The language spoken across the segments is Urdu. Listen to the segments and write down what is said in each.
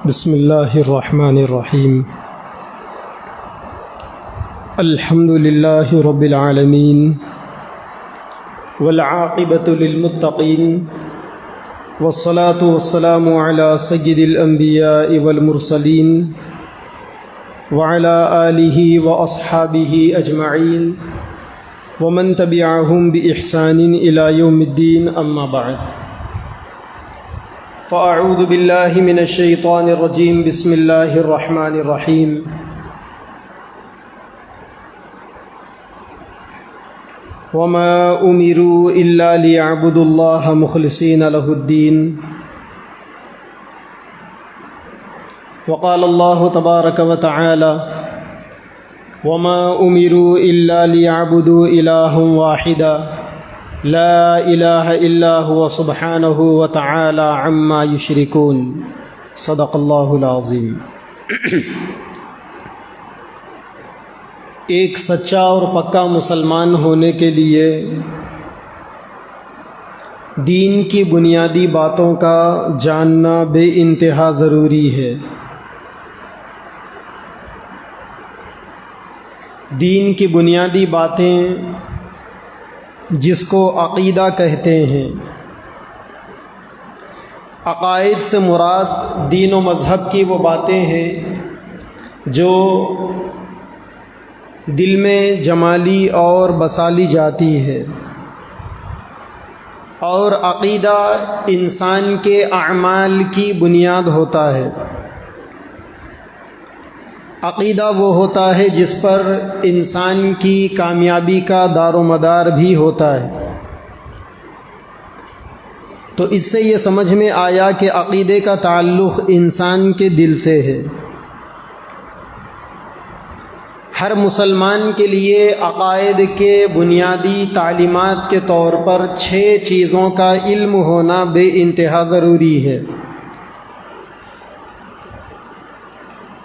بسم اللہ الرحمن الرحیم الحمد للہ رب العالمین والعاقبۃ للمتقین والصلاة والسلام علی سید الانبیاء والمرسلین وعلی آلہ واصحابہ اجمعین ومن تبعہم بإحسان الی یوم الدین اما بعد فاعوذ باللہ من الشیطان الرجیم بسم اللہ الرحمن الرحیم وما امروا الا لیعبدوا اللہ مخلصین لہ الدین وقال اللہ تبارک وتعالی وما امروا الا لیعبدوا الہا واحدا لا الہ الا هو سبحانہ وتعالی عما یشرکون صدق اللہ العظیم۔ ایک سچا اور پکا مسلمان ہونے کے لیے دین کی بنیادی باتوں کا جاننا بے انتہا ضروری ہے۔ دین کی بنیادی باتیں جس کو عقیدہ کہتے ہیں، عقائد سے مراد دین و مذہب کی وہ باتیں ہیں جو دل میں جمالی اور بسالی جاتی ہے، اور عقیدہ انسان کے اعمال کی بنیاد ہوتا ہے۔ عقیدہ وہ ہوتا ہے جس پر انسان کی کامیابی کا دار و مدار بھی ہوتا ہے۔ تو اس سے یہ سمجھ میں آیا کہ عقیدے کا تعلق انسان کے دل سے ہے۔ ہر مسلمان کے لیے عقائد کے بنیادی تعلیمات کے طور پر 6 چیزوں کا علم ہونا بے انتہا ضروری ہے۔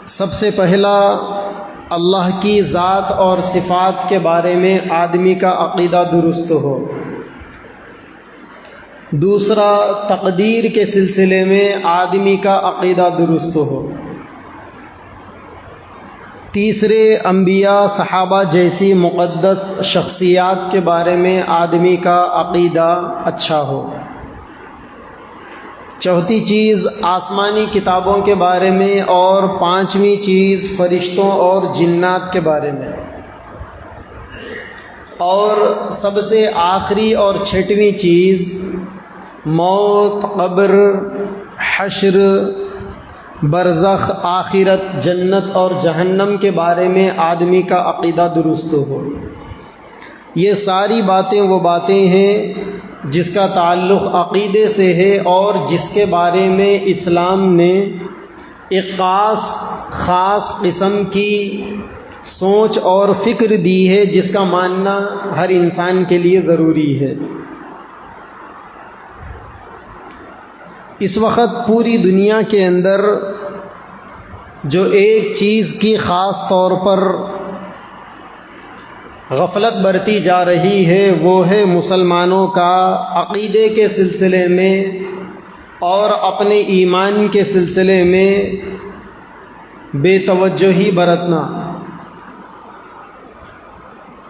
سب سے پہلا، اللہ کی ذات اور صفات کے بارے میں آدمی کا عقیدہ درست ہو۔ دوسرا، تقدیر کے سلسلے میں آدمی کا عقیدہ درست ہو۔ تیسرے، انبیاء صحابہ جیسی مقدس شخصیات کے بارے میں آدمی کا عقیدہ اچھا ہو۔ چوتھی چیز، آسمانی کتابوں کے بارے میں، اور 5ویں چیز، فرشتوں اور جنات کے بارے میں، اور سب سے آخری اور 6ویں چیز، موت، قبر، حشر، برزخ، آخرت، جنت اور جہنم کے بارے میں آدمی کا عقیدہ درست ہو۔ یہ ساری باتیں وہ باتیں ہیں جس کا تعلق عقیدے سے ہے، اور جس کے بارے میں اسلام نے ایک خاص قسم کی سوچ اور فکر دی ہے، جس کا ماننا ہر انسان کے لیے ضروری ہے۔ اس وقت پوری دنیا کے اندر جو ایک چیز کی خاص طور پر غفلت برتی جا رہی ہے، وہ ہے مسلمانوں کا عقیدے کے سلسلے میں اور اپنے ایمان کے سلسلے میں بے توجہی برتنا۔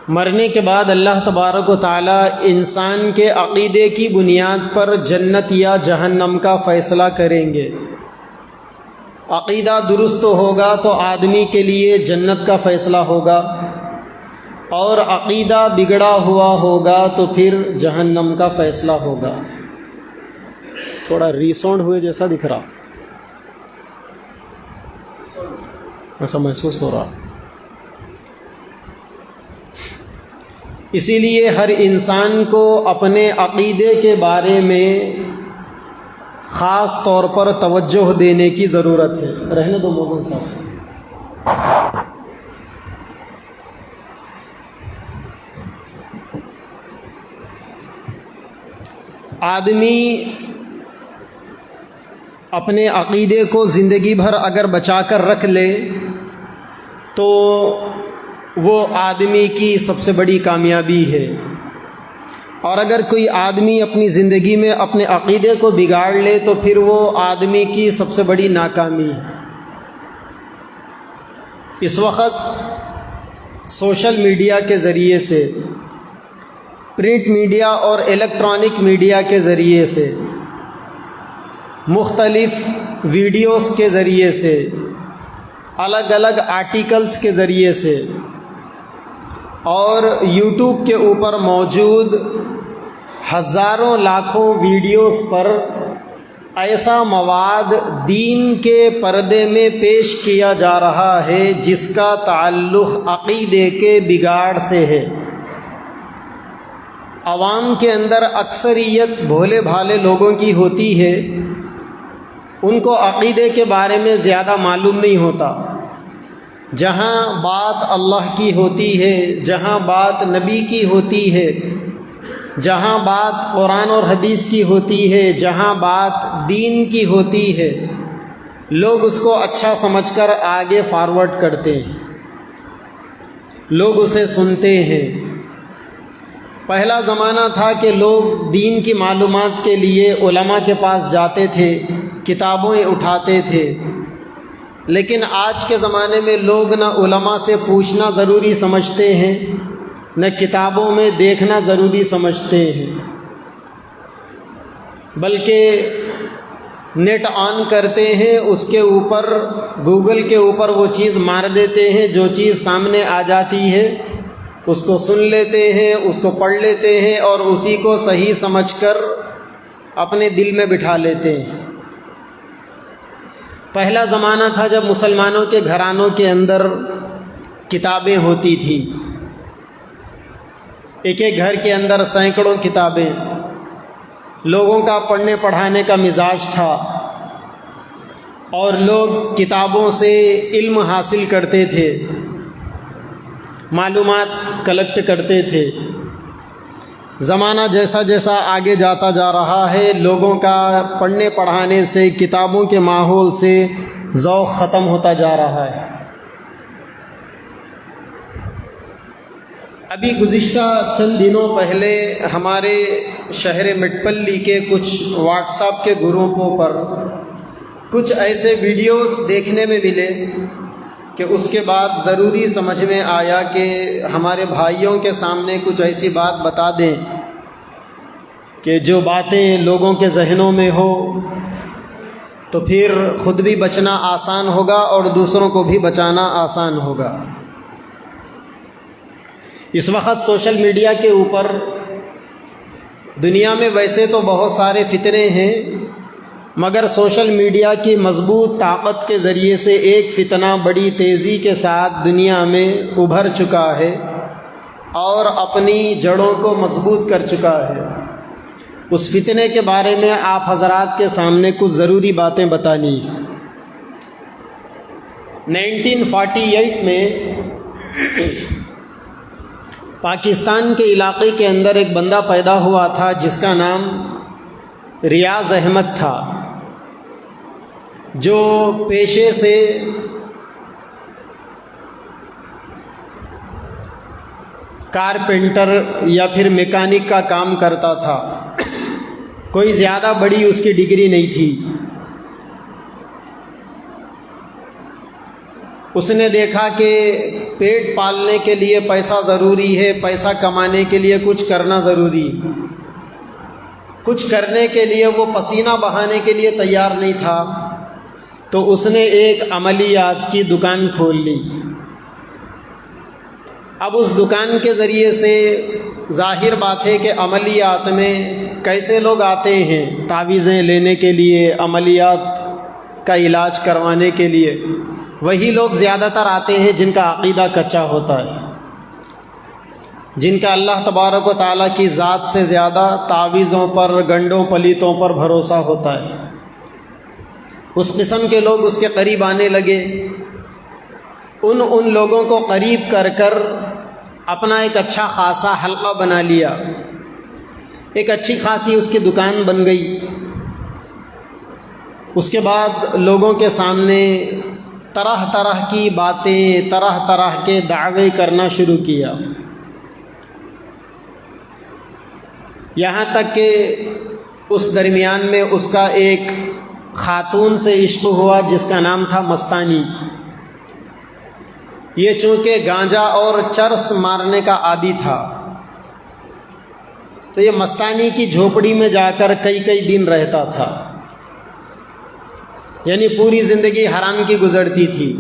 مرنے کے بعد اللہ تبارک و تعالی انسان کے عقیدے کی بنیاد پر جنت یا جہنم کا فیصلہ کریں گے۔ عقیدہ درست ہوگا تو آدمی کے لیے جنت کا فیصلہ ہوگا، اور عقیدہ بگڑا ہوا ہوگا تو پھر جہنم کا فیصلہ ہوگا۔ تھوڑا ریساؤنڈ ہوئے جیسا دکھ رہا، ایسا محسوس ہو رہا۔ اسی لیے ہر انسان کو اپنے عقیدے کے بارے میں خاص طور پر توجہ دینے کی ضرورت ہے۔ رہنے دو موزن صاحب۔ آدمی اپنے عقیدے کو زندگی بھر اگر بچا کر رکھ لے تو وہ آدمی کی سب سے بڑی کامیابی ہے، اور اگر کوئی آدمی اپنی زندگی میں اپنے عقیدے کو بگاڑ لے تو پھر وہ آدمی کی سب سے بڑی ناکامی ہے۔ اس وقت سوشل میڈیا کے ذریعے سے، پرنٹ میڈیا اور الیکٹرانک میڈیا کے ذریعے سے، مختلف ویڈیوز کے ذریعے سے، الگ الگ آرٹیکلز کے ذریعے سے، اور یوٹیوب کے اوپر موجود ہزاروں لاکھوں ویڈیوز پر ایسا مواد دین کے پردے میں پیش کیا جا رہا ہے جس کا تعلق عقیدے کے بگاڑ سے ہے۔ عوام کے اندر اکثریت بھولے بھالے لوگوں کی ہوتی ہے، ان کو عقیدے کے بارے میں زیادہ معلوم نہیں ہوتا۔ جہاں بات اللہ کی ہوتی ہے، جہاں بات نبی کی ہوتی ہے، جہاں بات قرآن اور حدیث کی ہوتی ہے، جہاں بات دین کی ہوتی ہے، لوگ اس کو اچھا سمجھ کر آگے فارورڈ کرتے ہیں، لوگ اسے سنتے ہیں۔ پہلا زمانہ تھا کہ لوگ دین کی معلومات کے لیے علماء کے پاس جاتے تھے، کتابیں اٹھاتے تھے، لیکن آج کے زمانے میں لوگ نہ علماء سے پوچھنا ضروری سمجھتے ہیں، نہ کتابوں میں دیکھنا ضروری سمجھتے ہیں، بلکہ نیٹ آن کرتے ہیں، اس کے اوپر گوگل کے اوپر وہ چیز مار دیتے ہیں، جو چیز سامنے آ جاتی ہے اس کو سن لیتے ہیں، اس کو پڑھ لیتے ہیں، اور اسی کو صحیح سمجھ کر اپنے دل میں بٹھا لیتے ہیں۔ پہلا زمانہ تھا جب مسلمانوں کے گھرانوں کے اندر کتابیں ہوتی تھیں، ایک ایک گھر کے اندر سینکڑوں کتابیں، لوگوں کا پڑھنے پڑھانے کا مزاج تھا، اور لوگ کتابوں سے علم حاصل کرتے تھے، معلومات کلیکٹ کرتے تھے۔ زمانہ جیسا جیسا آگے جاتا جا رہا ہے، لوگوں کا پڑھنے پڑھانے سے، کتابوں کے ماحول سے ذوق ختم ہوتا جا رہا ہے۔ ابھی گزشتہ چند دنوں پہلے ہمارے شہر مٹپلی کے کچھ واٹس ایپ کے گروپوں پر کچھ ایسے ویڈیوز دیکھنے میں ملے کہ اس کے بعد ضروری سمجھ میں آیا کہ ہمارے بھائیوں کے سامنے کچھ ایسی بات بتا دیں کہ جو باتیں لوگوں کے ذہنوں میں ہو تو پھر خود بھی بچنا آسان ہوگا اور دوسروں کو بھی بچانا آسان ہوگا۔ اس وقت سوشل میڈیا کے اوپر دنیا میں ویسے تو بہت سارے فتنے ہیں، مگر سوشل میڈیا کی مضبوط طاقت کے ذریعے سے ایک فتنہ بڑی تیزی کے ساتھ دنیا میں ابھر چکا ہے اور اپنی جڑوں کو مضبوط کر چکا ہے۔ اس فتنے کے بارے میں آپ حضرات کے سامنے کچھ ضروری باتیں بتانی۔ 1948 میں پاکستان کے علاقے کے اندر ایک بندہ پیدا ہوا تھا جس کا نام ریاض احمد تھا، جو پیشے سے کارپینٹر یا پھر میکینک کا کام کرتا تھا۔ کوئی زیادہ بڑی اس کی ڈگری نہیں تھی۔ اس نے دیکھا کہ پیٹ پالنے کے لیے پیسہ ضروری ہے، پیسہ کمانے کے لیے کچھ کرنا ضروری، کچھ کرنے کے لیے وہ پسینہ بہانے کے لیے تیار نہیں تھا، تو اس نے ایک عملیات کی دکان کھول لی۔ اب اس دکان کے ذریعے سے ظاہر بات ہے کہ عملیات میں کیسے لوگ آتے ہیں تعویذیں لینے کے لیے، عملیات کا علاج کروانے کے لیے، وہی لوگ زیادہ تر آتے ہیں جن کا عقیدہ کچا ہوتا ہے، جن کا اللہ تبارک و تعالیٰ کی ذات سے زیادہ تعویذوں پر، گنڈوں پلیتوں پر بھروسہ ہوتا ہے۔ اس قسم کے لوگ اس کے قریب آنے لگے۔ ان لوگوں کو قریب کر کر اپنا ایک اچھا خاصا حلقہ بنا لیا، ایک اچھی خاصی اس کی دکان بن گئی۔ اس کے بعد لوگوں کے سامنے طرح طرح کی باتیں، طرح طرح کے دعوے کرنا شروع کیا، یہاں تک کہ اس درمیان میں اس کا ایک خاتون سے عشق ہوا جس کا نام تھا مستانی۔ یہ چونکہ گانجا اور چرس مارنے کا عادی تھا، تو یہ مستانی کی جھوپڑی میں جا کر کئی دن رہتا تھا، یعنی پوری زندگی حرام کی گزرتی تھی،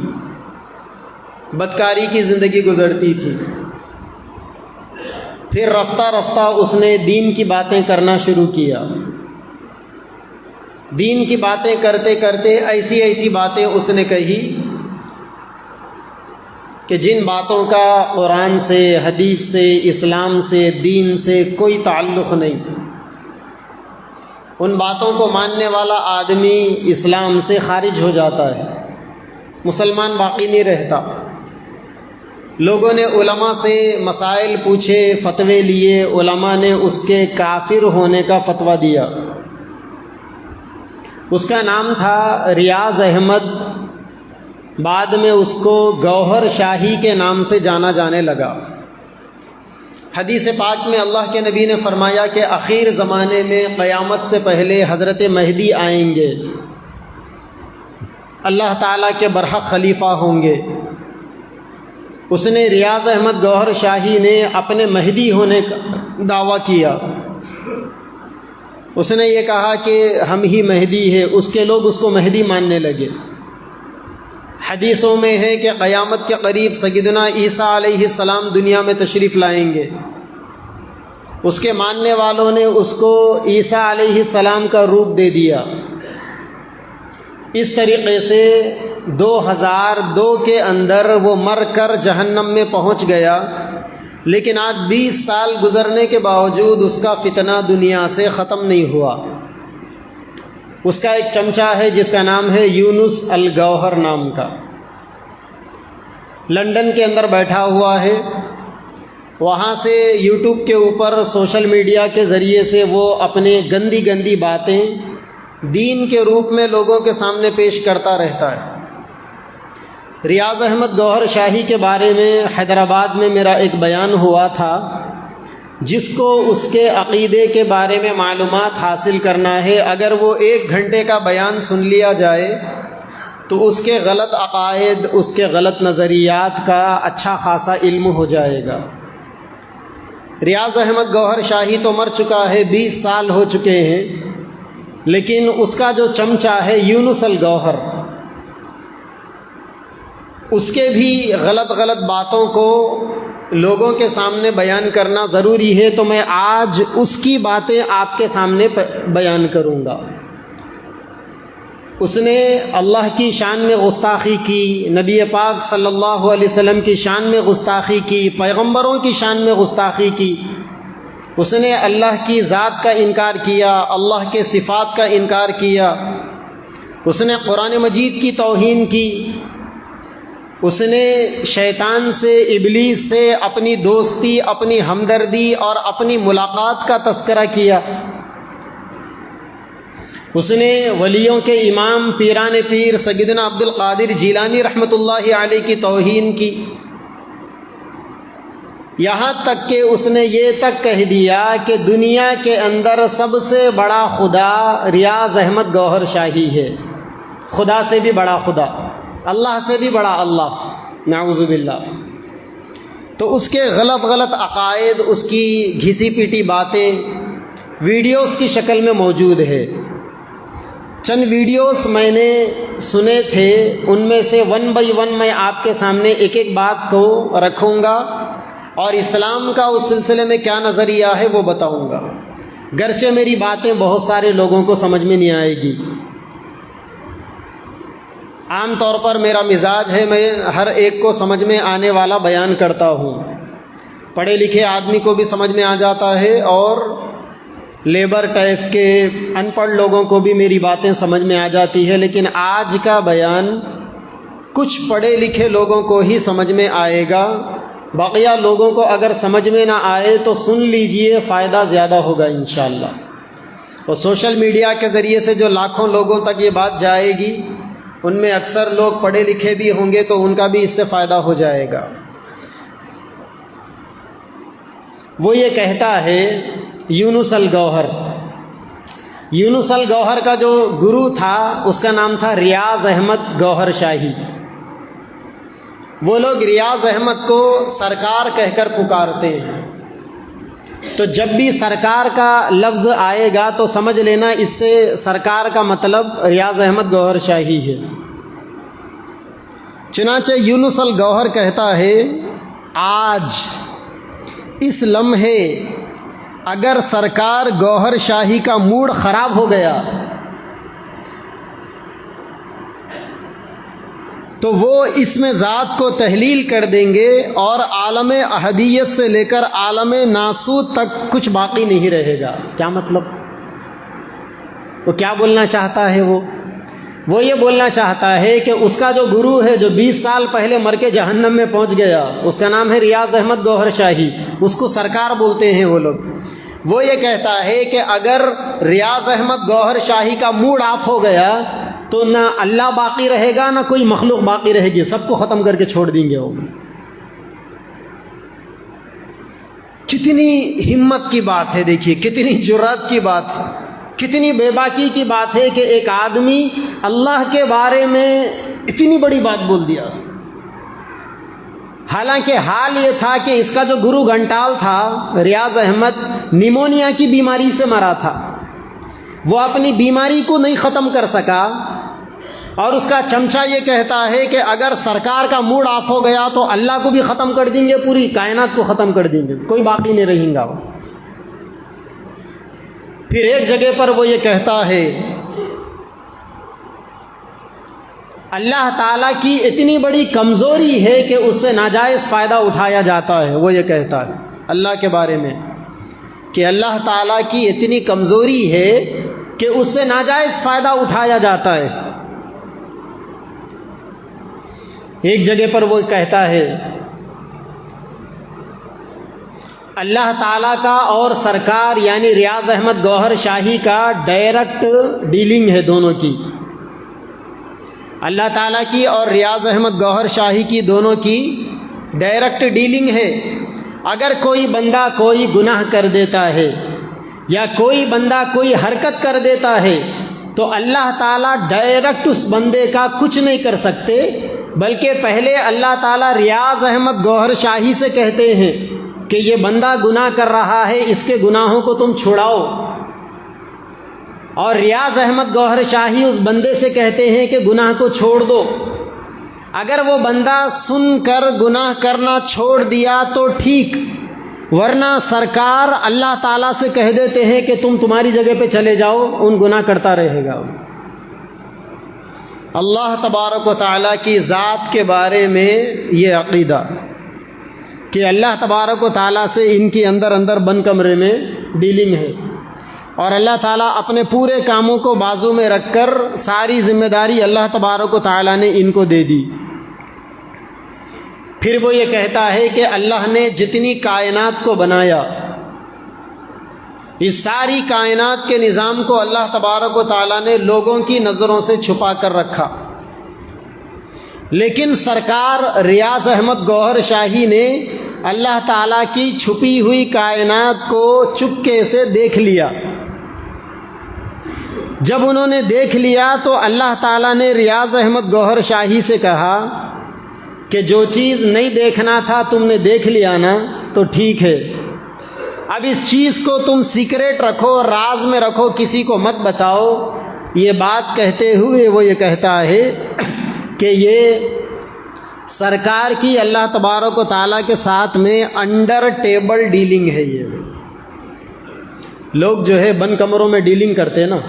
بدکاری کی زندگی گزرتی تھی۔ پھر رفتہ رفتہ اس نے دین کی باتیں کرنا شروع کیا۔ دین کی باتیں کرتے کرتے ایسی باتیں اس نے کہی کہ جن باتوں کا قرآن سے، حدیث سے، اسلام سے، دین سے کوئی تعلق نہیں۔ ان باتوں کو ماننے والا آدمی اسلام سے خارج ہو جاتا ہے، مسلمان باقی نہیں رہتا۔ لوگوں نے علماء سے مسائل پوچھے، فتوے لیے، علماء نے اس کے کافر ہونے کا فتویٰ دیا۔ اس کا نام تھا ریاض احمد، بعد میں اس کو گوہر شاہی کے نام سے جانا جانے لگا۔ حدیث پاک میں اللہ کے نبی نے فرمایا کہ آخر زمانے میں قیامت سے پہلے حضرت مہدی آئیں گے، اللہ تعالیٰ کے برحق خلیفہ ہوں گے۔ اس نے ریاض احمد گوہر شاہی نے اپنے مہدی ہونے کا دعویٰ کیا۔ اس نے یہ کہا کہ ہم ہی مہدی ہے، اس کے لوگ اس کو مہدی ماننے لگے۔ حدیثوں میں ہے کہ قیامت کے قریب سیدنا عیسیٰ علیہ السلام دنیا میں تشریف لائیں گے۔ اس کے ماننے والوں نے اس کو عیسیٰ علیہ السلام کا روپ دے دیا۔ اس طریقے سے 2002 کے اندر وہ مر کر جہنم میں پہنچ گیا، لیکن آج 20 سال گزرنے کے باوجود اس کا فتنہ دنیا سے ختم نہیں ہوا۔ اس کا ایک چمچہ ہے جس کا نام ہے یونس الگوہر نام کا، لندن کے اندر بیٹھا ہوا ہے۔ وہاں سے یوٹیوب کے اوپر سوشل میڈیا کے ذریعے سے وہ اپنے گندی باتیں دین کے روپ میں لوگوں کے سامنے پیش کرتا رہتا ہے۔ ریاض احمد گوہر شاہی کے بارے میں حیدرآباد میں میرا ایک بیان ہوا تھا، جس کو اس کے عقیدے کے بارے میں معلومات حاصل کرنا ہے، اگر وہ 1 گھنٹے کا بیان سن لیا جائے تو اس کے غلط عقائد، اس کے غلط نظریات کا اچھا خاصا علم ہو جائے گا۔ ریاض احمد گوہر شاہی تو مر چکا ہے، 20 سال ہو چکے ہیں، لیکن اس کا جو چمچہ ہے یونس الگوہر، اس کے بھی غلط باتوں کو لوگوں کے سامنے بیان کرنا ضروری ہے، تو میں آج اس کی باتیں آپ کے سامنے بیان کروں گا۔ اس نے اللہ کی شان میں گستاخی کی، نبی پاک صلی اللہ علیہ وسلم کی شان میں گستاخی کی، پیغمبروں کی شان میں گستاخی کی۔ اس نے اللہ کی ذات کا انکار کیا، اللہ کے صفات کا انکار کیا۔ اس نے قرآن مجید کی توہین کی۔ اس نے شیطان سے، ابلیس سے اپنی دوستی، اپنی ہمدردی اور اپنی ملاقات کا تذکرہ کیا۔ اس نے ولیوں کے امام پیران پیر سیدنا عبد القادر جیلانی رحمۃ اللہ علیہ کی توہین کی، یہاں تک کہ اس نے یہ تک کہہ دیا کہ دنیا کے اندر سب سے بڑا خدا ریاض احمد گوہر شاہی ہے، خدا سے بھی بڑا خدا، اللہ سے بھی بڑا اللہ، نعوذ باللہ۔ تو اس کے غلط عقائد، اس کی گھسی پیٹی باتیں ویڈیوز کی شکل میں موجود ہے۔ چند ویڈیوز میں نے سنے تھے، ان میں سے 1 by 1 میں آپ کے سامنے ایک بات کو رکھوں گا اور اسلام کا اس سلسلے میں کیا نظریہ ہے وہ بتاؤں گا، گرچہ میری باتیں بہت سارے لوگوں کو سمجھ میں نہیں آئے گی۔ عام طور پر میرا مزاج ہے، میں ہر ایک کو سمجھ میں آنے والا بیان کرتا ہوں، پڑھے لکھے آدمی کو بھی سمجھ میں آ جاتا ہے اور لیبر ٹائپ کے ان پڑھ لوگوں کو بھی میری باتیں سمجھ میں آ جاتی ہے، لیکن آج کا بیان کچھ پڑھے لکھے لوگوں کو ہی سمجھ میں آئے گا، بقیہ لوگوں کو اگر سمجھ میں نہ آئے تو سن لیجئے، فائدہ زیادہ ہوگا انشاءاللہ۔ اور سوشل میڈیا کے ذریعے سے جو لاکھوں لوگوں تک یہ بات جائے گی، ان میں اکثر لوگ پڑھے لکھے بھی ہوں گے تو ان کا بھی اس سے فائدہ ہو جائے گا۔ وہ یہ کہتا ہے یونس الگوہر، یونس الگوہر کا جو گرو تھا اس کا نام تھا ریاض احمد گوہر شاہی۔ وہ لوگ ریاض احمد کو سرکار کہہ کر پکارتے ہیں، تو جب بھی سرکار کا لفظ آئے گا تو سمجھ لینا اس سے سرکار کا مطلب ریاض احمد گوہر شاہی ہے۔ چنانچہ یونس الگوہر کہتا ہے، آج اس لمحے اگر سرکار گوہر شاہی کا موڈ خراب ہو گیا تو وہ اس میں ذات کو تحلیل کر دیں گے اور عالم احدیت سے لے کر عالم ناسوت تک کچھ باقی نہیں رہے گا۔ کیا مطلب؟ وہ کیا بولنا چاہتا ہے؟ وہ یہ بولنا چاہتا ہے کہ اس کا جو گرو ہے جو 20 سال پہلے مر کے جہنم میں پہنچ گیا، اس کا نام ہے ریاض احمد گوہر شاہی، اس کو سرکار بولتے ہیں وہ لوگ۔ وہ یہ کہتا ہے کہ اگر ریاض احمد گوہر شاہی کا موڈ آف ہو گیا تو نہ اللہ باقی رہے گا نہ کوئی مخلوق باقی رہے گی، سب کو ختم کر کے چھوڑ دیں گے وہ۔ کتنی ہمت کی بات ہے، دیکھیے کتنی جرأت کی بات ہے، کتنی بے باکی کی بات ہے کہ ایک آدمی اللہ کے بارے میں اتنی بڑی بات بول دیا۔ حالانکہ حال یہ تھا کہ اس کا جو گرو گھنٹال تھا ریاض احمد، نیمونیا کی بیماری سے مرا تھا، وہ اپنی بیماری کو نہیں ختم کر سکا، اور اس کا چمچہ یہ کہتا ہے کہ اگر سرکار کا موڈ آف ہو گیا تو اللہ کو بھی ختم کر دیں گے، پوری کائنات کو ختم کر دیں گے، کوئی باقی نہیں رہیں گا۔ پھر ایک جگہ پر وہ یہ کہتا ہے اللہ تعالیٰ کی اتنی بڑی کمزوری ہے کہ اس سے ناجائز فائدہ اٹھایا جاتا ہے۔ وہ یہ کہتا ہے اللہ کے بارے میں کہ اللہ تعالیٰ کی اتنی کمزوری ہے کہ اس سے ناجائز فائدہ اٹھایا جاتا ہے۔ ایک جگہ پر وہ کہتا ہے اللہ تعالیٰ کا اور سرکار یعنی ریاض احمد گوہر شاہی کا ڈائریکٹ ڈیلنگ ہے، دونوں کی، اللہ تعالیٰ کی اور ریاض احمد گوہر شاہی کی دونوں کی ڈائریکٹ ڈیلنگ ہے۔ اگر کوئی بندہ کوئی گناہ کر دیتا ہے یا کوئی بندہ کوئی حرکت کر دیتا ہے تو اللہ تعالیٰ ڈائریکٹ اس بندے کا کچھ نہیں کر سکتے، بلکہ پہلے اللہ تعالیٰ ریاض احمد گوہر شاہی سے کہتے ہیں کہ یہ بندہ گناہ کر رہا ہے، اس کے گناہوں کو تم چھڑاؤ، اور ریاض احمد گوہر شاہی اس بندے سے کہتے ہیں کہ گناہ کو چھوڑ دو۔ اگر وہ بندہ سن کر گناہ کرنا چھوڑ دیا تو ٹھیک، ورنہ سرکار اللہ تعالیٰ سے کہہ دیتے ہیں کہ تم تمہاری جگہ پہ چلے جاؤ، ان گناہ کرتا رہے گا۔ اللہ تبارک و تعالیٰ کی ذات کے بارے میں یہ عقیدہ کہ اللہ تبارک و تعالیٰ سے ان کی اندر اندر بند کمرے میں ڈیلنگ ہے، اور اللہ تعالیٰ اپنے پورے کاموں کو بازو میں رکھ کر ساری ذمہ داری اللہ تبارک و تعالیٰ نے ان کو دے دی۔ پھر وہ یہ کہتا ہے کہ اللہ نے جتنی کائنات کو بنایا، اس ساری کائنات کے نظام کو اللہ تبارک و تعالیٰ نے لوگوں کی نظروں سے چھپا کر رکھا، لیکن سرکار ریاض احمد گوہر شاہی نے اللہ تعالیٰ کی چھپی ہوئی کائنات کو چپکے سے دیکھ لیا۔ جب انہوں نے دیکھ لیا تو اللہ تعالیٰ نے ریاض احمد گوہر شاہی سے کہا کہ جو چیز نہیں دیکھنا تھا تم نے دیکھ لیا نا، تو ٹھیک ہے، اب اس چیز کو تم سیکریٹ رکھو، راز میں رکھو، کسی کو مت بتاؤ۔ یہ بات کہتے ہوئے وہ یہ کہتا ہے کہ یہ سرکار کی اللہ تبارک و تعالیٰ کے ساتھ میں انڈر ٹیبل ڈیلنگ ہے۔ یہ لوگ جو ہے بند کمروں میں ڈیلنگ کرتے ہیں نا،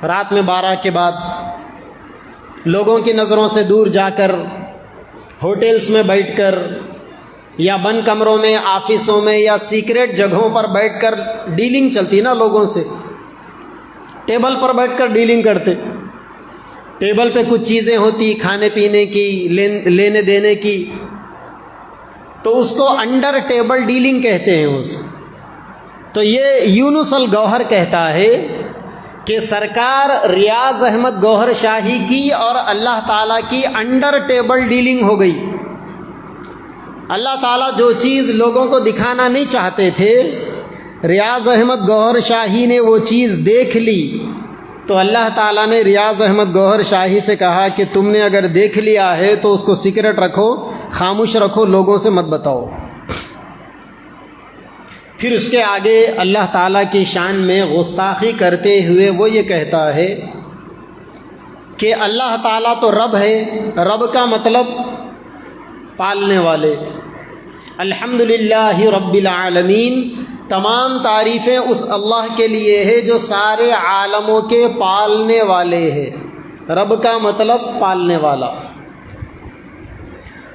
رات میں 12 کے بعد لوگوں کی نظروں سے دور جا کر ہوٹلز میں بیٹھ کر یا بند کمروں میں، آفسوں میں یا سیکریٹ جگہوں پر بیٹھ کر ڈیلنگ چلتی نا لوگوں سے، ٹیبل پر بیٹھ کر ڈیلنگ کرتے، ٹیبل پہ کچھ چیزیں ہوتی کھانے پینے کی، لینے دینے کی، تو اس کو انڈر ٹیبل ڈیلنگ کہتے ہیں اس کو۔ تو یہ یونس الگوہر کہتا ہے کہ سرکار ریاض احمد گوہر شاہی کی اور اللہ تعالیٰ کی انڈر ٹیبل ڈیلنگ ہو گئی۔ اللہ تعالیٰ جو چیز لوگوں کو دکھانا نہیں چاہتے تھے، ریاض احمد گوہر شاہی نے وہ چیز دیکھ لی، تو اللہ تعالیٰ نے ریاض احمد گوہر شاہی سے کہا کہ تم نے اگر دیکھ لیا ہے تو اس کو سیکرٹ رکھو، خاموش رکھو، لوگوں سے مت بتاؤ۔ پھر اس کے آگے اللہ تعالیٰ کی شان میں گستاخی کرتے ہوئے وہ یہ کہتا ہے کہ اللہ تعالیٰ تو رب ہے، رب کا مطلب پالنے والے۔ الحمدللہ رب العالمین، تمام تعریفیں اس اللہ کے لیے ہے جو سارے عالموں کے پالنے والے ہیں۔ رب کا مطلب پالنے والا۔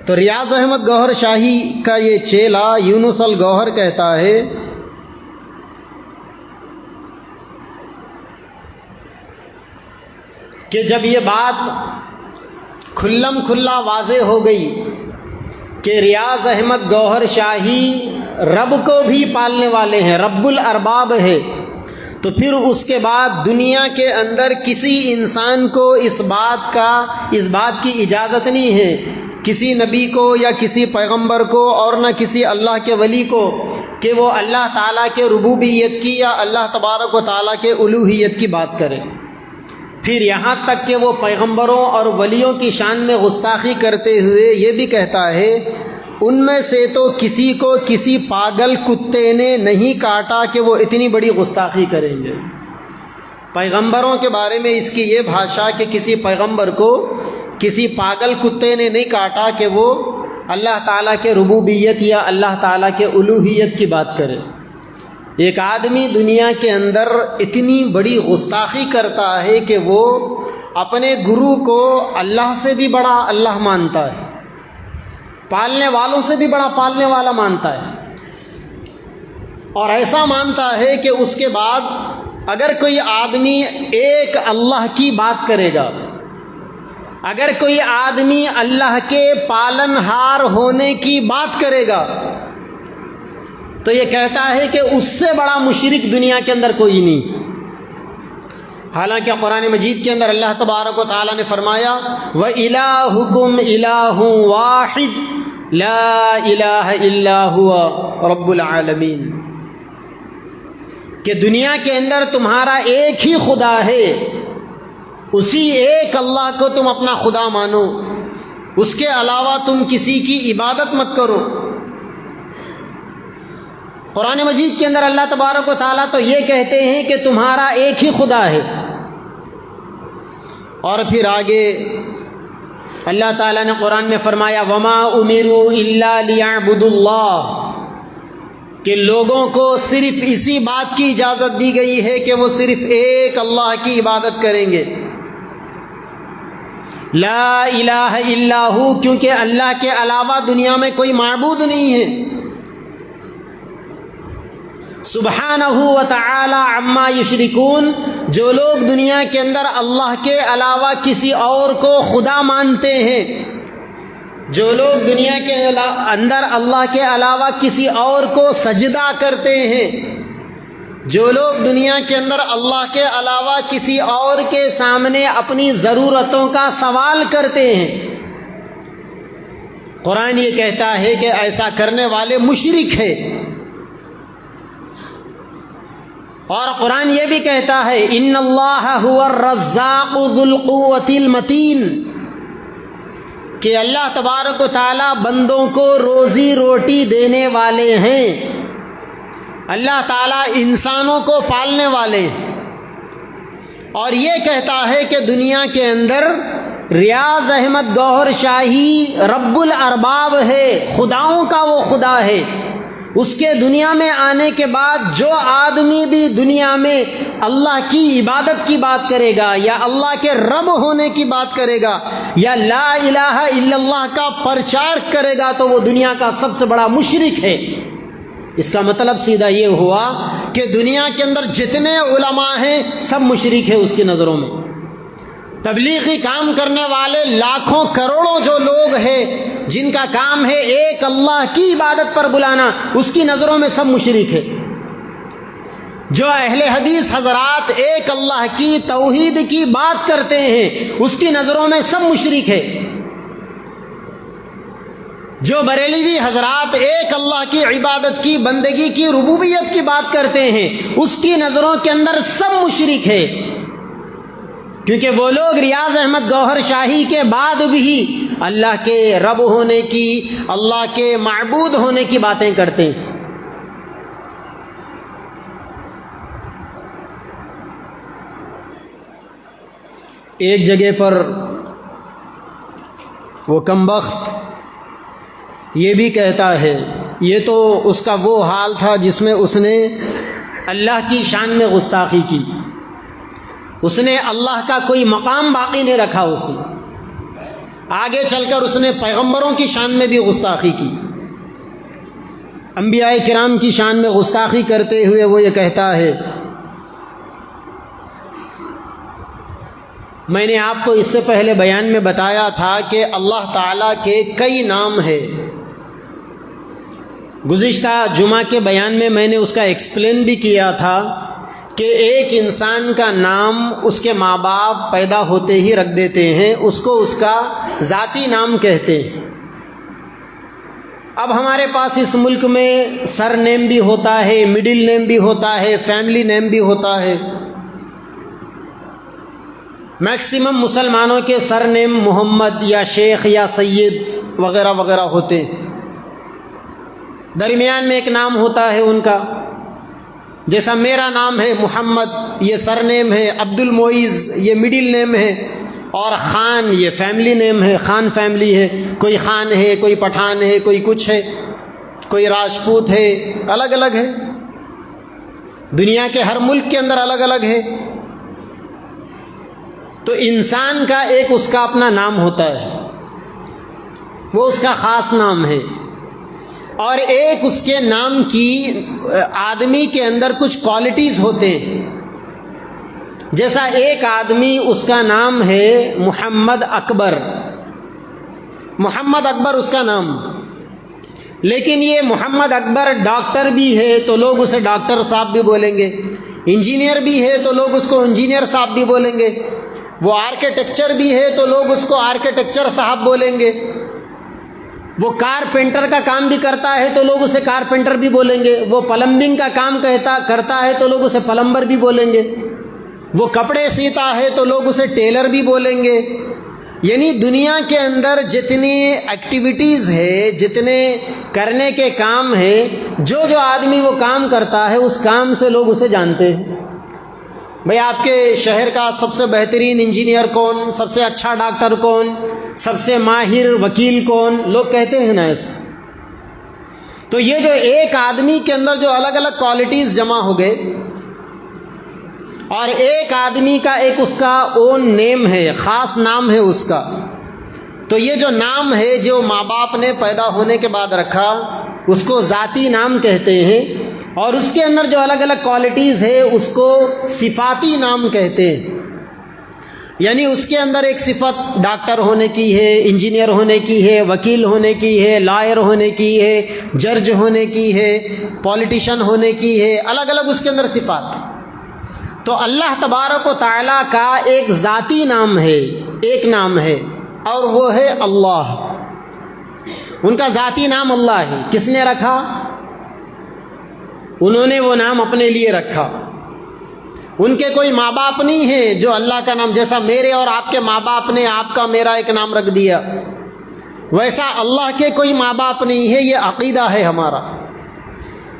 تو ریاض احمد گوہر شاہی کا یہ چیلا یونس الگوہر کہتا ہے کہ جب یہ بات کھلم کھلا واضح ہو گئی کہ ریاض احمد گوہر شاہی رب کو بھی پالنے والے ہیں، رب الارباب ہے، تو پھر اس کے بعد دنیا کے اندر کسی انسان کو اس بات کی اجازت نہیں ہے، کسی نبی کو یا کسی پیغمبر کو اور نہ کسی اللہ کے ولی کو، کہ وہ اللہ تعالیٰ کے ربوبیت کی یا اللہ تبارک و تعالیٰ کے الوہیت کی بات کرے۔ پھر یہاں تک کہ وہ پیغمبروں اور ولیوں کی شان میں گستاخی کرتے ہوئے یہ بھی کہتا ہے ان میں سے تو کسی کو کسی پاگل کتے نے نہیں کاٹا کہ وہ اتنی بڑی گستاخی کریں گے۔ پیغمبروں کے بارے میں اس کی یہ بھاشا کہ کسی پیغمبر کو کسی پاگل کتے نے نہیں کاٹا کہ وہ اللہ تعالیٰ کے ربوبیت یا اللہ تعالیٰ کے الوہیت کی بات کرے۔ ایک آدمی دنیا کے اندر اتنی بڑی گستاخی کرتا ہے کہ وہ اپنے گرو کو اللہ سے بھی بڑا اللہ مانتا ہے، پالنے والوں سے بھی بڑا پالنے والا مانتا ہے، اور ایسا مانتا ہے کہ اس کے بعد اگر کوئی آدمی ایک اللہ کی بات کرے گا، اگر کوئی آدمی اللہ کے پالن ہار ہونے کی بات کرے گا، تو یہ کہتا ہے کہ اس سے بڑا مشرک دنیا کے اندر کوئی نہیں۔ حالانکہ قرآن مجید کے اندر اللہ تبارک و تعالیٰ نے فرمایا وَإِلَٰهُكُمْ إِلَٰهٌ وَاحِدٌ لَا إِلَٰهَ إِلَّا هُوَ رَبُّ الْعَالَمِينَ، کہ دنیا کے اندر تمہارا ایک ہی خدا ہے، اسی ایک اللہ کو تم اپنا خدا مانو، اس کے علاوہ تم کسی کی عبادت مت کرو۔ قرآن مجید کے اندر اللہ تبارک و تعالیٰ تو یہ کہتے ہیں کہ تمہارا ایک ہی خدا ہے، اور پھر آگے اللہ تعالیٰ نے قرآن میں فرمایا وَمَا أُمِرُوا إِلَّا لِيَعْبُدُوا اللَّهَ، کہ لوگوں کو صرف اسی بات کی اجازت دی گئی ہے کہ وہ صرف ایک اللہ کی عبادت کریں گے، لا الہ الا ہو، کیونکہ اللہ کے علاوہ دنیا میں کوئی معبود نہیں ہے۔ سبحانہ و تعالی عما یشرکون، جو لوگ دنیا کے اندر اللہ کے علاوہ کسی اور کو خدا مانتے ہیں، جو لوگ دنیا کے اندر اللہ کے علاوہ کسی اور کو سجدہ کرتے ہیں، جو لوگ دنیا کے اندر اللہ کے علاوہ کسی اور کے سامنے اپنی ضرورتوں کا سوال کرتے ہیں، قرآن یہ کہتا ہے کہ ایسا کرنے والے مشرک ہیں۔ اور قرآن یہ بھی کہتا ہے ان اللہ هو الرزاق ذو القوة المتین، کہ اللہ تبارک و تعالی بندوں کو روزی روٹی دینے والے ہیں، اللہ تعالیٰ انسانوں کو پالنے والے، اور یہ کہتا ہے کہ دنیا کے اندر ریاض احمد گوہر شاہی رب الارباب ہے، خداؤں کا وہ خدا ہے، اس کے دنیا میں آنے کے بعد جو آدمی بھی دنیا میں اللہ کی عبادت کی بات کرے گا یا اللہ کے رب ہونے کی بات کرے گا یا لا الہ الا اللہ کا پرچار کرے گا تو وہ دنیا کا سب سے بڑا مشرک ہے۔ اس کا مطلب سیدھا یہ ہوا کہ دنیا کے اندر جتنے علماء ہیں سب مشرک ہیں اس کی نظروں میں۔ تبلیغی کام کرنے والے لاکھوں کروڑوں جو لوگ ہیں جن کا کام ہے ایک اللہ کی عبادت پر بلانا، اس کی نظروں میں سب مشرک ہے۔ جو اہل حدیث حضرات ایک اللہ کی توحید کی بات کرتے ہیں اس کی نظروں میں سب مشرک ہے۔ جو بریلوی حضرات ایک اللہ کی عبادت کی، بندگی کی، ربوبیت کی بات کرتے ہیں اس کی نظروں کے اندر سب مشرک ہے، کیونکہ وہ لوگ ریاض احمد گوہر شاہی کے بعد بھی اللہ کے رب ہونے کی، اللہ کے معبود ہونے کی باتیں کرتے ہیں۔ ایک جگہ پر وہ کمبخت یہ بھی کہتا ہے، یہ تو اس کا وہ حال تھا جس میں اس نے اللہ کی شان میں گستاخی کی، اس نے اللہ کا کوئی مقام باقی نہیں رکھا، اس نے آگے چل کر اس نے پیغمبروں کی شان میں بھی گستاخی کی، انبیاء کرام کی شان میں گستاخی کرتے ہوئے وہ یہ کہتا ہے، میں نے آپ کو اس سے پہلے بیان میں بتایا تھا کہ اللہ تعالیٰ کے کئی نام ہیں، گزشتہ جمعہ کے بیان میں نے اس کا ایکسپلین بھی کیا تھا کہ ایک انسان کا نام اس کے ماں باپ پیدا ہوتے ہی رکھ دیتے ہیں، اس کو اس کا ذاتی نام کہتے ہیں۔ اب ہمارے پاس اس ملک میں سر نیم بھی ہوتا ہے، مڈل نیم بھی ہوتا ہے، فیملی نیم بھی ہوتا ہے۔ میکسیمم مسلمانوں کے سر نیم محمد یا شیخ یا سید وغیرہ وغیرہ ہوتے ہیں، درمیان میں ایک نام ہوتا ہے ان کا، جیسا میرا نام ہے محمد، یہ سر نیم ہے، عبد المعیز یہ مڈل نیم ہے، اور خان یہ فیملی نیم ہے، خان فیملی ہے، کوئی خان ہے، کوئی پٹھان ہے، کوئی کچھ ہے، کوئی راجپوت ہے، الگ الگ ہے، دنیا کے ہر ملک کے اندر الگ الگ ہے۔ تو انسان کا ایک اس کا اپنا نام ہوتا ہے، وہ اس کا خاص نام ہے، اور ایک اس کے نام کی آدمی کے اندر کچھ کوالٹیز ہوتے ہیں، جیسا ایک آدمی اس کا نام ہے محمد اکبر، محمد اکبر اس کا نام، لیکن یہ محمد اکبر ڈاکٹر بھی ہے تو لوگ اسے ڈاکٹر صاحب بھی بولیں گے، انجینئر بھی ہے تو لوگ اس کو انجینئر صاحب بھی بولیں گے، وہ آرکیٹیکچر بھی ہے تو لوگ اس کو آرکیٹیکچر صاحب بولیں گے، وہ کارپینٹر کا کام بھی کرتا ہے تو لوگ اسے کارپینٹر بھی بولیں گے، وہ پلمبنگ کا کام کرتا ہے تو لوگ اسے پلمبر بھی بولیں گے، وہ کپڑے سیتا ہے تو لوگ اسے ٹیلر بھی بولیں گے۔ یعنی دنیا کے اندر جتنی ایکٹیویٹیز ہے، جتنے کرنے کے کام ہیں، جو آدمی وہ کام کرتا ہے اس کام سے لوگ اسے جانتے ہیں۔ بھئی آپ کے شہر کا سب سے بہترین انجینئر کون، سب سے اچھا ڈاکٹر کون، سب سے ماہر وکیل کون، لوگ کہتے ہیں نا ایسا۔ تو یہ جو ایک آدمی کے اندر جو الگ الگ کوالٹیز جمع ہو گئے، اور ایک آدمی کا ایک اس کا اون نیم ہے، خاص نام ہے اس کا، تو یہ جو نام ہے جو ماں باپ نے پیدا ہونے کے بعد رکھا اس کو ذاتی نام کہتے ہیں، اور اس کے اندر جو الگ الگ کوالٹیز ہے اس کو صفاتی نام کہتے ہیں۔ یعنی اس کے اندر ایک صفت ڈاکٹر ہونے کی ہے، انجینئر ہونے کی ہے، وکیل ہونے کی ہے، لائر ہونے کی ہے، جج ہونے کی ہے، پولیٹیشین ہونے کی ہے، الگ الگ اس کے اندر صفات۔ تو اللہ تبارک و تعالیٰ کا ایک ذاتی نام ہے، ایک نام ہے، اور وہ ہے اللہ۔ ان کا ذاتی نام اللہ ہے۔ کس نے رکھا؟ انہوں نے وہ نام اپنے لیے رکھا۔ ان کے کوئی ماں باپ نہیں ہیں جو اللہ کا نام، جیسا میرے اور آپ کے ماں باپ نے آپ کا میرا ایک نام رکھ دیا، ویسا اللہ کے کوئی ماں باپ نہیں ہے۔ یہ عقیدہ ہے ہمارا۔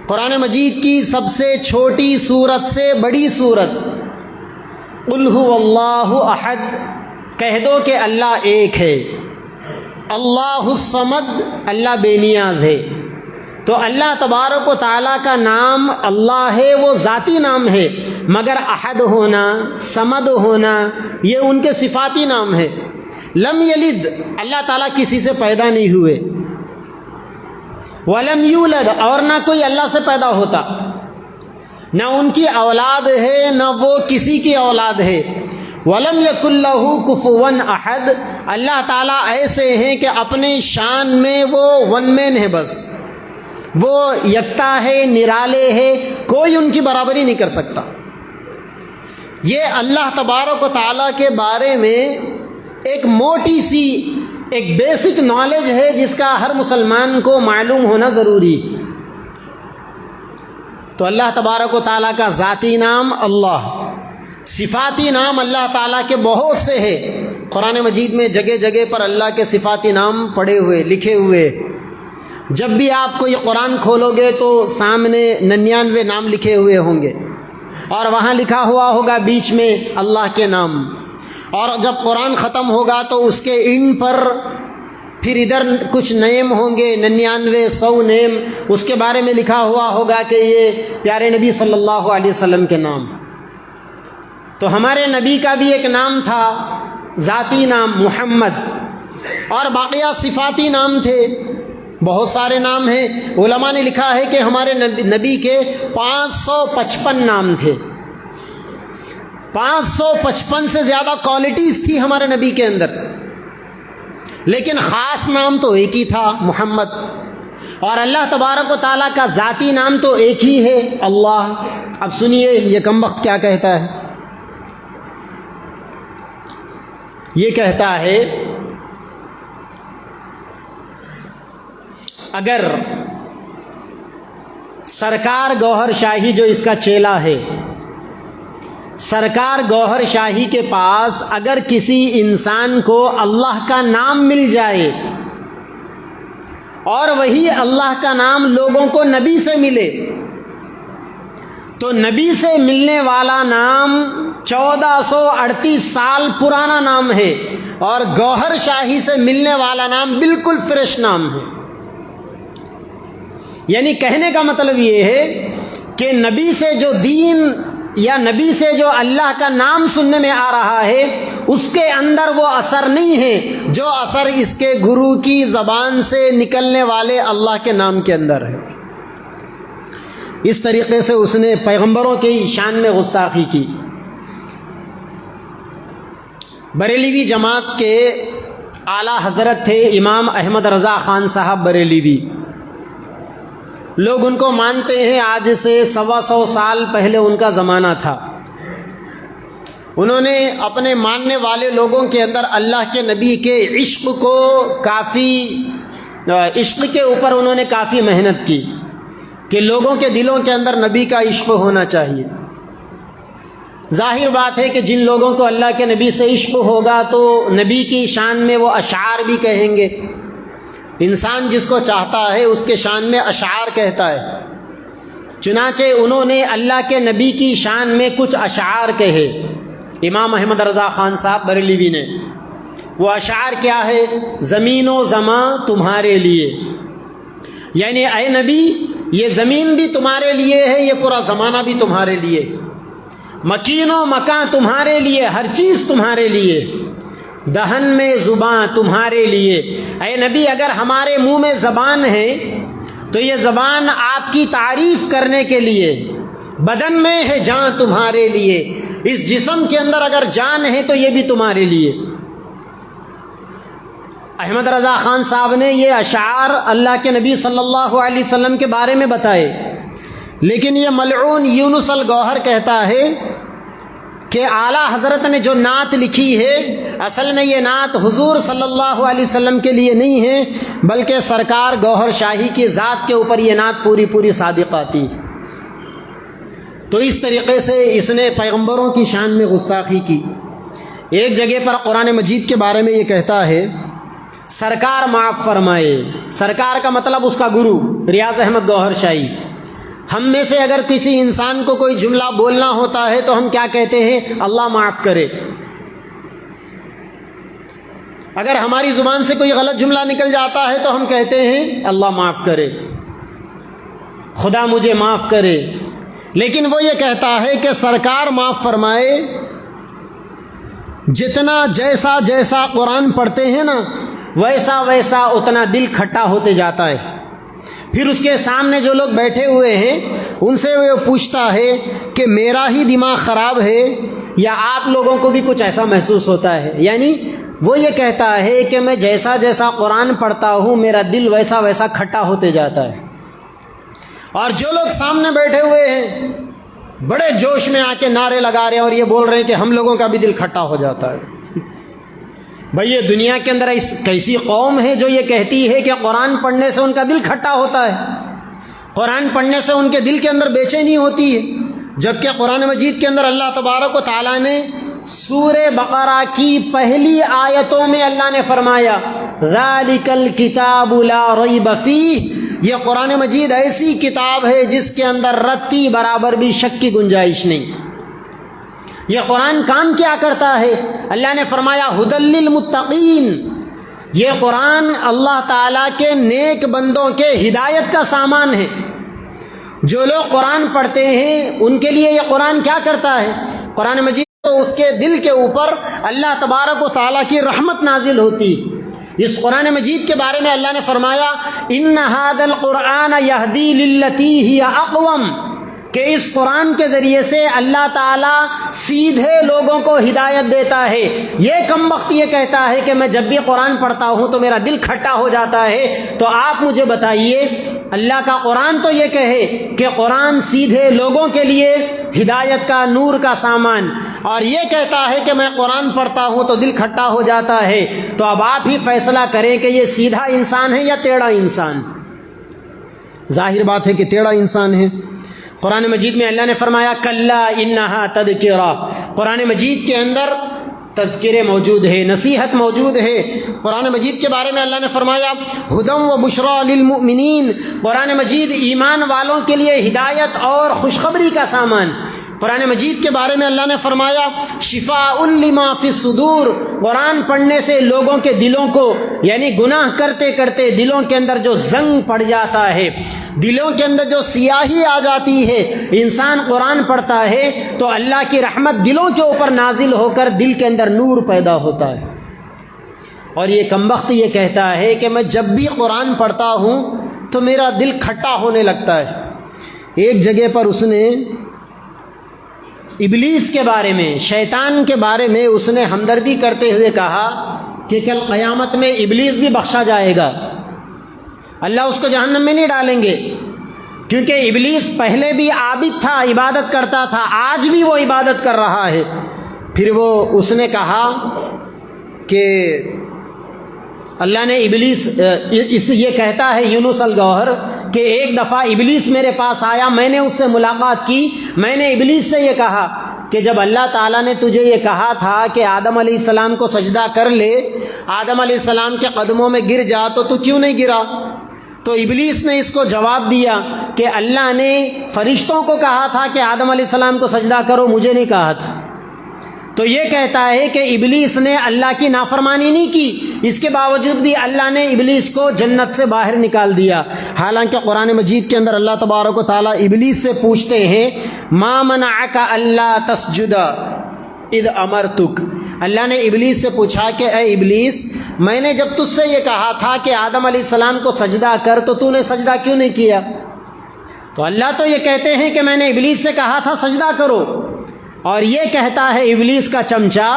قرآن مجید کی سب سے چھوٹی سورت سے بڑی سورت قل هو اللہ احد، کہہ دو کہ اللہ ایک ہے۔ اللہ الصمد، اللہ بے نیاز ہے۔ تو اللہ تبارک و تعالیٰ کا نام اللہ ہے، وہ ذاتی نام ہے، مگر احد ہونا، صمد ہونا، یہ ان کے صفاتی نام ہے۔ لم یلد، اللہ تعالیٰ کسی سے پیدا نہیں ہوئے، ولم یولد، اور نہ کوئی اللہ سے پیدا ہوتا، نہ ان کی اولاد ہے نہ وہ کسی کی اولاد ہے۔ ولم یکن لہ کفوا احد، اللہ تعالیٰ ایسے ہیں کہ اپنے شان میں وہ ون مین ہے، بس وہ یکتا ہے، نرالے ہے، کوئی ان کی برابری نہیں کر سکتا۔ یہ اللہ تبارک و تعالیٰ کے بارے میں ایک موٹی سی ایک بیسک نالج ہے جس کا ہر مسلمان کو معلوم ہونا ضروری۔ تو اللہ تبارک و تعالیٰ کا ذاتی نام اللہ، صفاتی نام اللہ تعالیٰ کے بہت سے ہیں۔ قرآن مجید میں جگہ جگہ پر اللہ کے صفاتی نام پڑے ہوئے، لکھے ہوئے۔ جب بھی آپ کو یہ قرآن کھولو گے تو سامنے 99 نام لکھے ہوئے ہوں گے، اور وہاں لکھا ہوا ہوگا بیچ میں اللہ کے نام، اور جب قرآن ختم ہوگا تو اس کے اینڈ پر پھر ادھر کچھ نیم ہوں گے، 99 100 نیم، اس کے بارے میں لکھا ہوا ہوگا کہ یہ پیارے نبی صلی اللہ علیہ وسلم کے نام۔ تو ہمارے نبی کا بھی ایک نام تھا، ذاتی نام محمد، اور باقیہ صفاتی نام تھے، بہت سارے نام ہیں۔ علماء نے لکھا ہے کہ ہمارے نبی کے 555 نام تھے، 555 سے زیادہ کوالٹیز تھی ہمارے نبی کے اندر، لیکن خاص نام تو ایک ہی تھا، محمد۔ اور اللہ تبارک و تعالیٰ کا ذاتی نام تو ایک ہی ہے، اللہ۔ اب سنیے یہ کمبخت کیا کہتا ہے۔ یہ کہتا ہے اگر سرکار گوہر شاہی جو اس کا چیلا ہے، سرکار گوہر شاہی کے پاس اگر کسی انسان کو اللہ کا نام مل جائے اور وہی اللہ کا نام لوگوں کو نبی سے ملے، تو نبی سے ملنے والا نام 1438 سال پرانا نام ہے، اور گوہر شاہی سے ملنے والا نام بالکل فریش نام ہے۔ یعنی کہنے کا مطلب یہ ہے کہ نبی سے جو دین یا نبی سے جو اللہ کا نام سننے میں آ رہا ہے، اس کے اندر وہ اثر نہیں ہے جو اثر اس کے گرو کی زبان سے نکلنے والے اللہ کے نام کے اندر ہے۔ اس طریقے سے اس نے پیغمبروں کی شان میں گستاخی کی۔ بریلوی جماعت کے اعلیٰ حضرت تھے امام احمد رضا خان صاحب بریلوی، لوگ ان کو مانتے ہیں، آج سے 125 سال پہلے ان کا زمانہ تھا۔ انہوں نے اپنے ماننے والے لوگوں کے اندر اللہ کے نبی کے عشق کو عشق کے اوپر انہوں نے کافی محنت کی کہ لوگوں کے دلوں کے اندر نبی کا عشق ہونا چاہیے۔ ظاہر بات ہے کہ جن لوگوں کو اللہ کے نبی سے عشق ہوگا تو نبی کی شان میں وہ اشعار بھی کہیں گے۔ انسان جس کو چاہتا ہے اس کے شان میں اشعار کہتا ہے، چنانچہ انہوں نے اللہ کے نبی کی شان میں کچھ اشعار کہے، امام احمد رضا خان صاحب بریلوی نے۔ وہ اشعار کیا ہے؟ زمین و زمان تمہارے لیے، یعنی اے نبی یہ زمین بھی تمہارے لیے ہے، یہ پورا زمانہ بھی تمہارے لیے، مکین و مکان تمہارے لیے، ہر چیز تمہارے لیے، دہن میں زبان تمہارے لیے۔ اے نبی اگر ہمارے منہ میں زبان ہے تو یہ زبان آپ کی تعریف کرنے کے لیے، بدن میں ہے جان تمہارے لیے، اس جسم کے اندر اگر جان ہے تو یہ بھی تمہارے لیے۔ احمد رضا خان صاحب نے یہ اشعار اللہ کے نبی صلی اللہ علیہ وسلم کے بارے میں بتائے، لیکن یہ ملعون یونس الگوہر کہتا ہے کہ اعلیٰ حضرت نے جو نعت لکھی ہے، اصل میں یہ نعت حضور صلی اللہ علیہ وسلم کے لیے نہیں ہے، بلکہ سرکار گوہر شاہی کی ذات کے اوپر یہ نعت پوری صادق آتی۔ تو اس طریقے سے اس نے پیغمبروں کی شان میں گستاخی کی۔ ایک جگہ پر قرآن مجید کے بارے میں یہ کہتا ہے سرکار معاف فرمائے۔ سرکار کا مطلب اس کا گرو ریاض احمد گوہر شاہی۔ ہم میں سے اگر کسی انسان کو کوئی جملہ بولنا ہوتا ہے تو ہم کیا کہتے ہیں؟ اللہ معاف کرے۔ اگر ہماری زبان سے کوئی غلط جملہ نکل جاتا ہے تو ہم کہتے ہیں اللہ معاف کرے۔ خدا مجھے معاف کرے، لیکن وہ یہ کہتا ہے کہ سرکار معاف فرمائے، جتنا جیسا جیسا قرآن پڑھتے ہیں نا ویسا ویسا اتنا دل کھٹا ہوتے جاتا ہے۔ پھر اس کے سامنے جو لوگ بیٹھے ہوئے ہیں ان سے وہ پوچھتا ہے کہ میرا ہی دماغ خراب ہے یا آپ لوگوں کو بھی کچھ ایسا محسوس ہوتا ہے؟ یعنی وہ یہ کہتا ہے کہ میں جیسا جیسا قرآن پڑھتا ہوں میرا دل ویسا ویسا کھٹا ہوتے جاتا ہے، اور جو لوگ سامنے بیٹھے ہوئے ہیں بڑے جوش میں آ کے نعرے لگا رہے ہیں اور یہ بول رہے ہیں کہ ہم لوگوں کا بھی دل کھٹا ہو جاتا ہے۔ بھئی یہ دنیا کے اندر کیسی قوم ہے جو یہ کہتی ہے کہ قرآن پڑھنے سے ان کا دل کھٹا ہوتا ہے، قرآن پڑھنے سے ان کے دل کے اندر بے چینی ہوتی ہے، جبکہ قرآن مجید کے اندر اللہ تبارک و تعالیٰ نے سورہ بقرہ کی پہلی آیتوں میں اللہ نے فرمایا ذالک الکتاب لا ریب فیہ، یہ قرآن مجید ایسی کتاب ہے جس کے اندر رتی برابر بھی شک کی گنجائش نہیں۔ یہ قرآن کام کیا کرتا ہے؟ اللہ نے فرمایا ھدی للمتقین، یہ قرآن اللہ تعالیٰ کے نیک بندوں کے ہدایت کا سامان ہے۔ جو لوگ قرآن پڑھتے ہیں ان کے لیے یہ قرآن کیا کرتا ہے؟ قرآن مجید تو اس کے دل کے اوپر اللہ تبارک و تعالیٰ کی رحمت نازل ہوتی۔ اس قرآن مجید کے بارے میں اللہ نے فرمایا ان ھذا القرآن یہدی للتی ہی اقوم، کہ اس قرآن کے ذریعے سے اللہ تعالیٰ سیدھے لوگوں کو ہدایت دیتا ہے۔ یہ کمبخت یہ کہتا ہے کہ میں جب بھی قرآن پڑھتا ہوں تو میرا دل کھٹا ہو جاتا ہے، تو آپ مجھے بتائیے اللہ کا قرآن تو یہ کہے کہ قرآن سیدھے لوگوں کے لیے ہدایت کا نور کا سامان، اور یہ کہتا ہے کہ میں قرآن پڑھتا ہوں تو دل کھٹا ہو جاتا ہے، تو اب آپ ہی فیصلہ کریں کہ یہ سیدھا انسان ہے یا ٹیڑھا انسان؟ ظاہر بات ہے کہ ٹیڑھا انسان ہے۔ قرآن مجید میں اللہ نے فرمایا کلا انہا تذکرہ، قرآن مجید کے اندر تذکرے موجود ہے، نصیحت موجود ہے۔ قرآن مجید کے بارے میں اللہ نے فرمایا ھدی و بشریٰ للمؤمنین، قرآن مجید ایمان والوں کے لیے ہدایت اور خوشخبری کا سامان۔ قرآن مجید کے بارے میں اللہ نے فرمایا شفاء لما فی الصدور، قرآن پڑھنے سے لوگوں کے دلوں کو، یعنی گناہ کرتے کرتے دلوں کے اندر جو زنگ پڑ جاتا ہے، دلوں کے اندر جو سیاہی آ جاتی ہے، انسان قرآن پڑھتا ہے تو اللہ کی رحمت دلوں کے اوپر نازل ہو کر دل کے اندر نور پیدا ہوتا ہے۔ اور یہ کمبخت یہ کہتا ہے کہ میں جب بھی قرآن پڑھتا ہوں تو میرا دل کھٹا ہونے لگتا ہے۔ ایک جگہ پر اس نے ابلیس کے بارے میں، شیطان کے بارے میں اس نے ہمدردی کرتے ہوئے کہا کہ کل قیامت میں ابلیس بھی بخشا جائے گا، اللہ اس کو جہنم میں نہیں ڈالیں گے، کیونکہ ابلیس پہلے بھی عابد تھا، عبادت کرتا تھا، آج بھی وہ عبادت کر رہا ہے۔ پھر وہ اس نے کہا کہ اللہ نے ابلیس یہ کہتا ہے یونس الگوہر کہ ایک دفعہ ابلیس میرے پاس آیا، میں نے اس سے ملاقات کی، میں نے ابلیس سے یہ کہا کہ جب اللہ تعالیٰ نے تجھے یہ کہا تھا کہ آدم علیہ السلام کو سجدہ کر لے، آدم علیہ السلام کے قدموں میں گر جا، تو کیوں نہیں گرا؟ تو ابلیس نے اس کو جواب دیا کہ اللہ نے فرشتوں کو کہا تھا کہ آدم علیہ السلام کو سجدہ کرو، مجھے نہیں کہا تھا۔ تو یہ کہتا ہے کہ ابلیس نے اللہ کی نافرمانی نہیں کی، اس کے باوجود بھی اللہ نے ابلیس کو جنت سے باہر نکال دیا۔ حالانکہ قرآن مجید کے اندر اللہ تبارک و تعالیٰ ابلیس سے پوچھتے ہیں ما منعک الا تسجد اذ امرتک، اللہ نے ابلیس سے پوچھا کہ اے ابلیس، میں نے جب تجھ سے یہ کہا تھا کہ آدم علیہ السلام کو سجدہ کر تو تو نے سجدہ کیوں نہیں کیا؟ تو اللہ تو یہ کہتے ہیں کہ میں نے ابلیس سے کہا تھا سجدہ کرو، اور یہ کہتا ہے ابلیس کا چمچا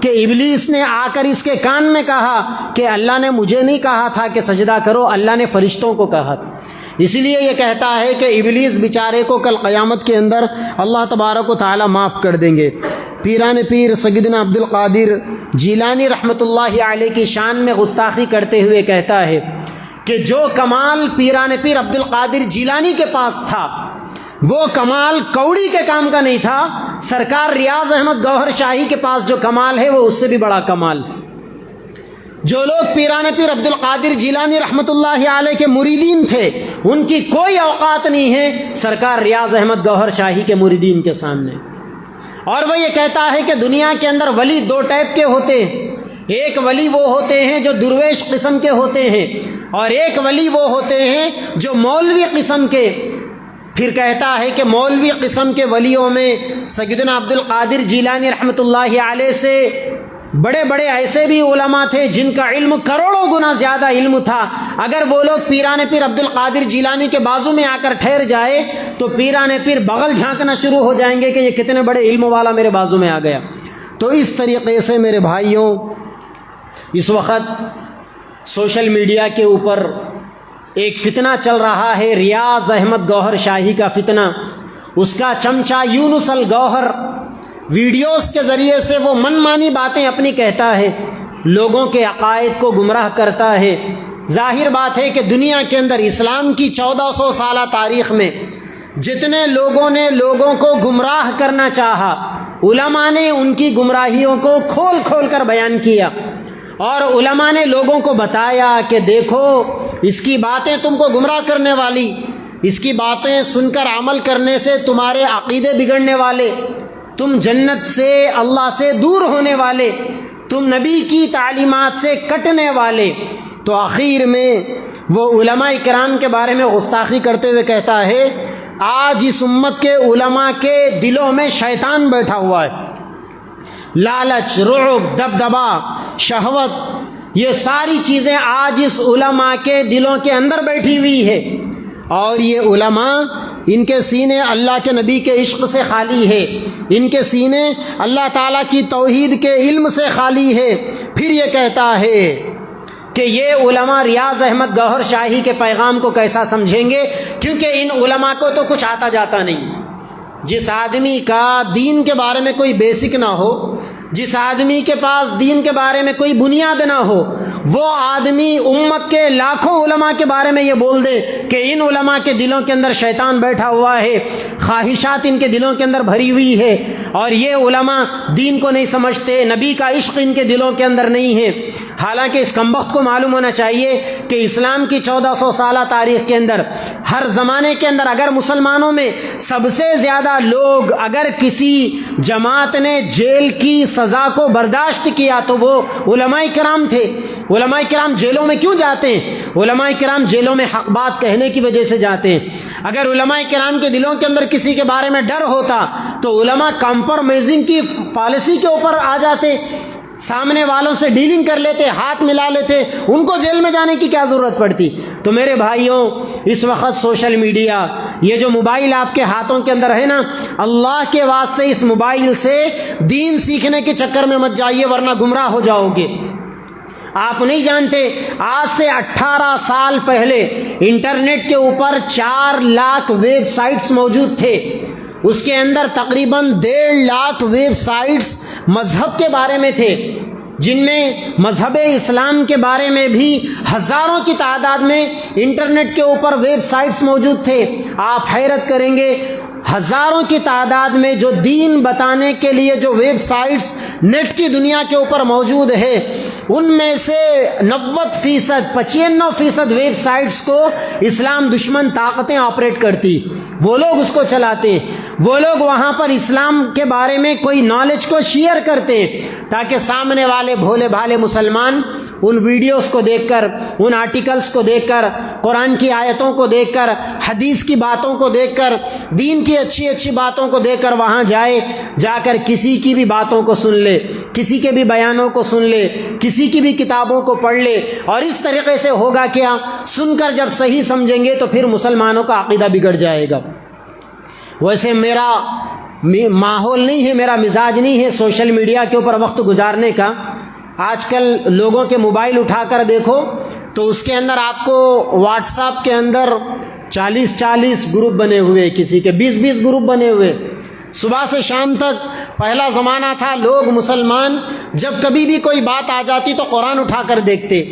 کہ ابلیس نے آ کر اس کے کان میں کہا کہ اللہ نے مجھے نہیں کہا تھا کہ سجدہ کرو، اللہ نے فرشتوں کو کہا تھا۔ اسی لیے یہ کہتا ہے کہ ابلیس بیچارے کو کل قیامت کے اندر اللہ تبارک و تعالی معاف کر دیں گے۔ پیران پیر سیدنا عبد القادر جیلانی رحمۃ اللہ علیہ کی شان میں گستاخی کرتے ہوئے کہتا ہے کہ جو کمال پیران پیر عبد القادر جیلانی کے پاس تھا وہ کمال کوڑی کے کام کا نہیں تھا، سرکار ریاض احمد گوہر شاہی کے پاس جو کمال ہے وہ اس سے بھی بڑا کمال ہے۔ جو لوگ پیران پیر عبد القادر جیلانی رحمۃ اللہ علیہ کے مریدین تھے ان کی کوئی اوقات نہیں ہے سرکار ریاض احمد گوہر شاہی کے مریدین کے سامنے۔ اور وہ یہ کہتا ہے کہ دنیا کے اندر ولی دو ٹائپ کے ہوتے ہیں، ایک ولی وہ ہوتے ہیں جو درویش قسم کے ہوتے ہیں، اور ایک ولی وہ ہوتے ہیں جو مولوی قسم کے، پھر کہتا ہے کہ مولوی قسم کے ولیوں میں سیدنا عبد القادر جیلانی رحمۃ اللہ علیہ سے بڑے بڑے ایسے بھی علماء تھے جن کا علم کروڑوں گنا زیادہ علم تھا. اگر وہ لوگ پیران پیر عبد القادر جیلانی کے بازو میں آ کر ٹھہر جائے تو پیران پیر بغل جھانکنا شروع ہو جائیں گے کہ یہ کتنے بڑے علم والا میرے بازو میں آ گیا. تو اس طریقے سے میرے بھائیوں اس وقت سوشل میڈیا کے اوپر ایک فتنہ چل رہا ہے، ریاض احمد گوہر شاہی کا فتنہ. اس کا چمچہ یونس الگوہر ویڈیوز کے ذریعے سے وہ من مانی باتیں اپنی کہتا ہے، لوگوں کے عقائد کو گمراہ کرتا ہے. ظاہر بات ہے کہ دنیا کے اندر اسلام کی 1400 سالہ تاریخ میں جتنے لوگوں نے لوگوں کو گمراہ کرنا چاہا، علماء نے ان کی گمراہیوں کو کھول کھول کر بیان کیا، اور علماء نے لوگوں کو بتایا کہ دیکھو اس کی باتیں تم کو گمراہ کرنے والی، اس کی باتیں سن کر عمل کرنے سے تمہارے عقیدے بگڑنے والے، تم جنت سے اللہ سے دور ہونے والے، تم نبی کی تعلیمات سے کٹنے والے. تو آخر میں وہ علماء کرام کے بارے میں گستاخی کرتے ہوئے کہتا ہے آج اس امت کے علماء کے دلوں میں شیطان بیٹھا ہوا ہے. لالچ، رعب، دبدبا، شہوت، یہ ساری چیزیں آج اس علماء کے دلوں کے اندر بیٹھی ہوئی ہے، اور یہ علماء ان کے سینے اللہ کے نبی کے عشق سے خالی ہے، ان کے سینے اللہ تعالیٰ کی توحید کے علم سے خالی ہے. پھر یہ کہتا ہے کہ یہ علماء ریاض احمد گوہر شاہی کے پیغام کو کیسا سمجھیں گے، کیونکہ ان علماء کو تو کچھ آتا جاتا نہیں. جس آدمی کا دین کے بارے میں کوئی بیسک نہ ہو، جس آدمی کے پاس دین کے بارے میں کوئی بنیاد نہ ہو، وہ آدمی امت کے لاکھوں علماء کے بارے میں یہ بول دے کہ ان علماء کے دلوں کے اندر شیطان بیٹھا ہوا ہے، خواہشات ان کے دلوں کے اندر بھری ہوئی ہے، اور یہ علماء دین کو نہیں سمجھتے، نبی کا عشق ان کے دلوں کے اندر نہیں ہے. حالانکہ اس کمبخت کو معلوم ہونا چاہیے کہ اسلام کی 1400 سالہ تاریخ کے اندر ہر زمانے کے اندر اگر مسلمانوں میں سب سے زیادہ لوگ اگر کسی جماعت نے جیل کی سزا کو برداشت کیا تو وہ علماء کرام تھے. علماء کرام جیلوں میں کیوں جاتے ہیں؟ علماء کرام جیلوں میں حق بات کہنے کی وجہ سے جاتے ہیں. اگر علماء کرام کے دلوں کے اندر کسی کے بارے میں ڈر ہوتا تو علماء کمپرومائزنگ کی پالیسی کے اوپر آ جاتے، سامنے والوں سے ڈیلنگ کر لیتے، ہاتھ ملا لیتے، ان کو جیل میں جانے کی کیا ضرورت پڑتی. تو میرے بھائیوں اس وقت سوشل میڈیا، یہ جو موبائل آپ کے ہاتھوں کے اندر ہے نا، اللہ کے واسطے اس موبائل سے دین سیکھنے کے چکر میں مت جائیے ورنہ گمراہ ہو جاؤ گے. آپ نہیں جانتے آج سے 18 سال پہلے انٹرنیٹ کے اوپر 4 لاکھ ویب سائٹس موجود تھے. اس کے اندر تقریباً 1.5 لاکھ ویب سائٹس مذہب کے بارے میں تھے، جن میں مذہب اسلام کے بارے میں بھی ہزاروں کی تعداد میں انٹرنیٹ کے اوپر ویب سائٹس موجود تھے. آپ حیرت کریں گے ہزاروں کی تعداد میں جو دین بتانے کے لیے جو ویب سائٹس نیٹ کی دنیا کے اوپر موجود ہے، ان میں سے 90% 95% ویب سائٹس کو اسلام دشمن طاقتیں آپریٹ کرتی، وہ لوگ اس کو چلاتے ہیں، وہ لوگ وہاں پر اسلام کے بارے میں کوئی نالج کو شیئر کرتے ہیں تاکہ سامنے والے بھولے بھالے مسلمان ان ویڈیوز کو دیکھ کر، ان آرٹیکلز کو دیکھ کر، قرآن کی آیتوں کو دیکھ کر، حدیث کی باتوں کو دیکھ کر، دین کی اچھی اچھی باتوں کو دیکھ کر وہاں جا کر کسی کی بھی باتوں کو سن لے، کسی کے بھی بیانوں کو سن لے، کسی کی بھی کتابوں کو پڑھ لے. اور اس طریقے سے ہوگا کیا، سن کر جب صحیح سمجھیں گے تو پھر مسلمانوں کا عقیدہ بگڑ جائے گا. ویسے میرا ماحول نہیں ہے، میرا مزاج نہیں ہے سوشل میڈیا کے اوپر وقت گزارنے کا. آج کل لوگوں کے موبائل اٹھا کر دیکھو تو اس کے اندر آپ کو واٹس ایپ کے اندر 40 گروپ بنے ہوئے، کسی کے 20 گروپ بنے ہوئے. صبح سے شام تک پہلا زمانہ تھا لوگ مسلمان جب کبھی بھی کوئی بات آ جاتی تو قرآن اٹھا کر دیکھتے،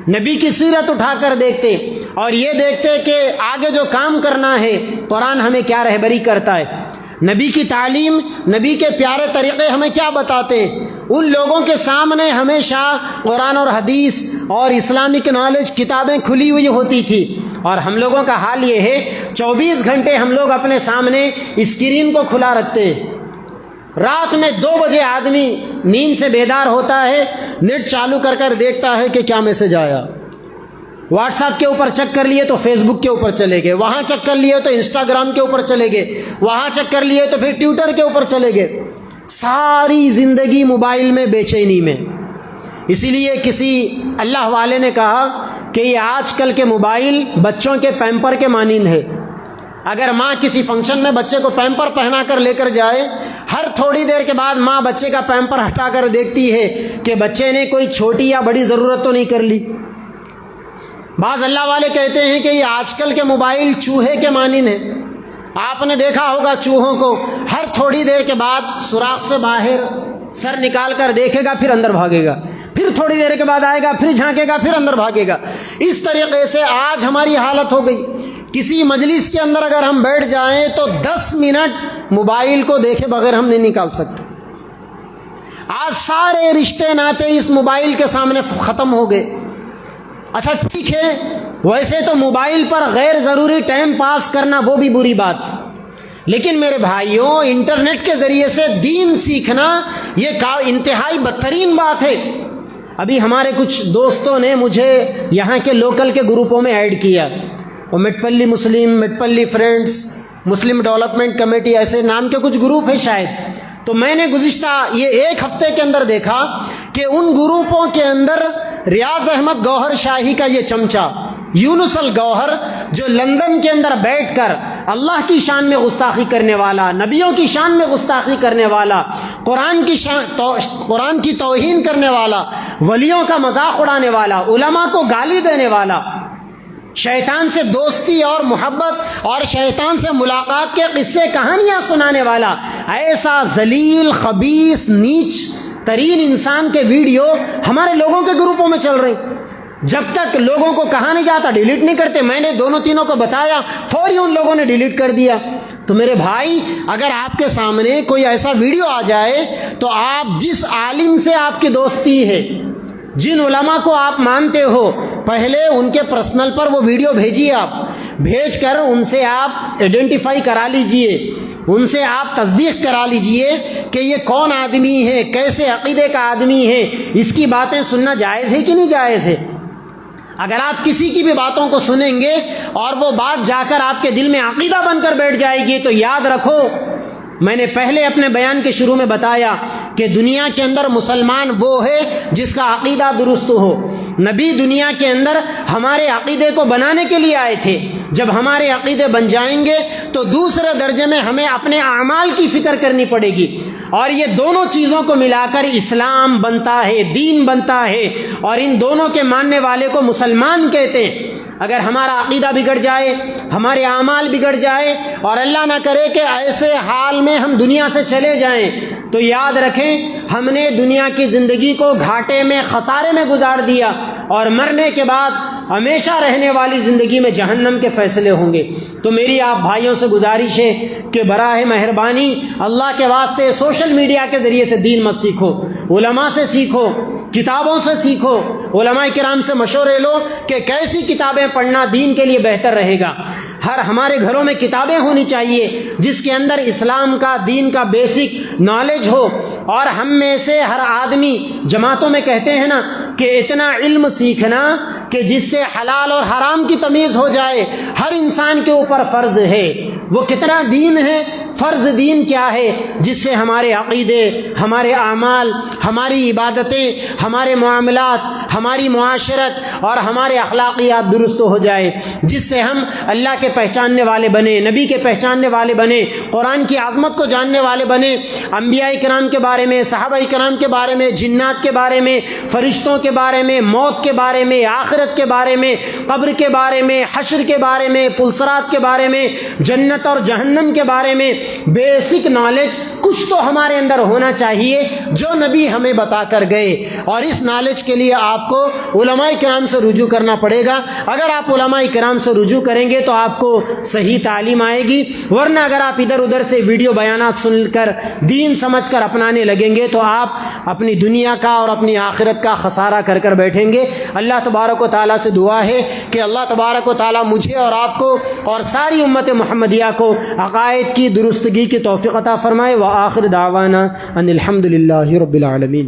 نبی کی سیرت اٹھا کر دیکھتے، اور یہ دیکھتے کہ آگے جو کام کرنا ہے قرآن ہمیں کیا رہبری کرتا ہے، نبی کی تعلیم، نبی کے پیارے طریقے ہمیں کیا بتاتے ہیں. ان لوگوں کے سامنے ہمیشہ قرآن اور حدیث اور اسلامک نالج کتابیں کھلی ہوئی ہوتی تھی. اور ہم لوگوں کا حال یہ ہے 24 گھنٹے ہم لوگ اپنے سامنے اسکرین کو کھلا رکھتے ہیں. رات میں 2 بجے آدمی نیند سے بیدار ہوتا ہے، نیٹ چالو کر دیکھتا ہے کہ کیا میسج آیا. واٹس ایپ کے اوپر چیک کر لیے تو فیس بک کے اوپر چلے گئے, وہاں چیک کر لیے تو انسٹاگرام کے اوپر چلے گئے, وہاں چیک کر لیے تو پھر ٹویٹر کے اوپر چلے گئے. ساری زندگی موبائل میں, بے چینی میں. اسی لیے کسی اللہ والے نے کہا کہ یہ آج کل کے موبائل بچوں کے پیمپر کے مانند ہے. اگر ماں کسی فنکشن میں بچے کو پیمپر پہنا کر لے کر جائے, ہر تھوڑی دیر کے بعد ماں بچے کا پیمپر ہٹا کر دیکھتی ہے کہ بچے نے کوئی چھوٹی یا بڑی ضرورت تو نہیں کر لی. بعض اللہ والے کہتے ہیں کہ یہ آج کل کے موبائل چوہے کے مانند ہے. آپ نے دیکھا ہوگا چوہوں کو, ہر تھوڑی دیر کے بعد سوراخ سے باہر سر نکال کر دیکھے گا, پھر اندر بھاگے گا, پھر تھوڑی دیر کے بعد آئے گا, پھر جھانکے گا, پھر اندر بھاگے گا. اس طریقے سے آج ہماری حالت ہو گئی. کسی مجلس کے اندر اگر ہم بیٹھ جائیں تو 10 منٹ موبائل کو دیکھے بغیر ہم نہیں نکال سکتے. آج سارے رشتے ناتے اس موبائل کے سامنے ختم ہو گئے. اچھا ٹھیک ہے, ویسے تو موبائل پر غیر ضروری ٹائم پاس کرنا وہ بھی بری بات ہے, لیکن میرے بھائیوں انٹرنیٹ کے ذریعے سے دین سیکھنا یہ انتہائی بدترین بات ہے. ابھی ہمارے کچھ دوستوں نے مجھے یہاں کے لوکل کے گروپوں میں ایڈ کیا, وہ مٹپلی مسلم, مٹپلی فرینڈز, مسلم ڈیولپمنٹ کمیٹی, ایسے نام کے کچھ گروپ ہیں شاید. تو میں نے گزشتہ یہ 1 ہفتے کے اندر دیکھا کہ ان گروپوں کے اندر ریاض احمد گوہر شاہی کا یہ چمچہ یونس الگوہر, جو لندن کے اندر بیٹھ کر اللہ کی شان میں گستاخی کرنے والا, نبیوں کی شان میں گستاخی کرنے والا, قرآن کی توہین کرنے والا, ولیوں کا مذاق اڑانے والا, علماء کو گالی دینے والا, شیطان سے دوستی اور محبت اور شیطان سے ملاقات کے قصے کہانیاں سنانے والا, ایسا ذلیل خبیث نیچ ترین انسان کے ویڈیو ہمارے لوگوں کے گروپوں میں چل رہے. جب تک لوگوں کو کہا نہیں جاتا ڈیلیٹ نہیں کرتے. میں نے دونوں تینوں کو بتایا, فوری ان لوگوں نے ڈیلیٹ کر دیا. تو میرے بھائی اگر آپ کے سامنے کوئی ایسا ویڈیو آ جائے تو آپ جس عالم سے آپ کی دوستی ہے, جن علماء کو آپ مانتے ہو, پہلے ان کے پرسنل پر وہ ویڈیو بھیجیے. آپ بھیج کر ان سے آپ آئیڈینٹیفائی کرا لیجئے, ان سے آپ تصدیق کرا لیجئے کہ یہ کون آدمی ہے, کیسے عقیدے کا آدمی ہے, اس کی باتیں سننا جائز ہے کہ نہیں جائز ہے. اگر آپ کسی کی بھی باتوں کو سنیں گے اور وہ بات جا کر آپ کے دل میں عقیدہ بن کر بیٹھ جائے گی, تو یاد رکھو, میں نے پہلے اپنے بیان کے شروع میں بتایا کہ دنیا کے اندر مسلمان وہ ہے جس کا عقیدہ درست ہو. نبی دنیا کے اندر ہمارے عقیدے کو بنانے کے لیے آئے تھے. جب ہمارے عقیدے بن جائیں گے تو دوسرے درجے میں ہمیں اپنے اعمال کی فکر کرنی پڑے گی, اور یہ دونوں چیزوں کو ملا کر اسلام بنتا ہے, دین بنتا ہے, اور ان دونوں کے ماننے والے کو مسلمان کہتے ہیں. اگر ہمارا عقیدہ بگڑ جائے, ہمارے اعمال بگڑ جائے, اور اللہ نہ کرے کہ ایسے حال میں ہم دنیا سے چلے جائیں, تو یاد رکھیں ہم نے دنیا کی زندگی کو گھاٹے میں, خسارے میں گزار دیا, اور مرنے کے بعد ہمیشہ رہنے والی زندگی میں جہنم کے فیصلے ہوں گے. تو میری آپ بھائیوں سے گزارش ہے کہ براہ مہربانی اللہ کے واسطے سوشل میڈیا کے ذریعے سے دین مت سیکھو, علماء سے سیکھو, کتابوں سے سیکھو, علماء کرام سے مشورے لو کہ کیسی کتابیں پڑھنا دین کے لیے بہتر رہے گا. ہمارے گھروں میں کتابیں ہونی چاہیے جس کے اندر اسلام کا, دین کا بیسک نالج ہو. اور ہم میں سے ہر آدمی, جماعتوں میں کہتے ہیں نا کہ اتنا علم سیکھنا کہ جس سے حلال اور حرام کی تمیز ہو جائے, ہر انسان کے اوپر فرض ہے. وہ کتنا دین ہے, فرض دین کیا ہے, جس سے ہمارے عقیدے, ہمارے اعمال, ہماری عبادتیں, ہمارے معاملات, ہماری معاشرت اور ہمارے اخلاقیات درست ہو جائے, جس سے ہم اللہ کے پہچاننے والے بنے, نبی کے پہچاننے والے بنے, قرآن کی عظمت کو جاننے والے بنے, انبیاء کرام کے بارے میں, صحابہ کرام کے بارے میں, جنات کے بارے میں, فرشتوں کے بارے میں, موت کے بارے میں, آخرت کے بارے میں, قبر کے بارے میں, حشر کے بارے میں, پلسرات کے بارے میں, جنت اور جہنم کے بارے میں بیسک نالج کچھ تو ہمارے اندر ہونا چاہیے جو نبی ہمیں بتا کر گئے. اور اس نالج کے لیے آپ کو علماء کرام سے رجوع کرنا پڑے گا. اگر آپ علماء کرام سے رجوع کریں گے تو آپ کو صحیح تعلیم آئے گی, ورنہ اگر آپ ادھر ادھر سے ویڈیو بیانات سن کر دین سمجھ کر اپنانے لگیں گے تو آپ اپنی دنیا کا اور اپنی آخرت کا خسارہ کر کر بیٹھیں گے. اللہ تبارک و تعالیٰ سے دعا ہے کہ اللہ تبارک و تعالیٰ مجھے اور آپ کو اور ساری امت محمدیہ کو عقائد کی درستگی کی توفیق عطا فرمائے. وآخر دعوانا ان الحمد للہ رب العالمین.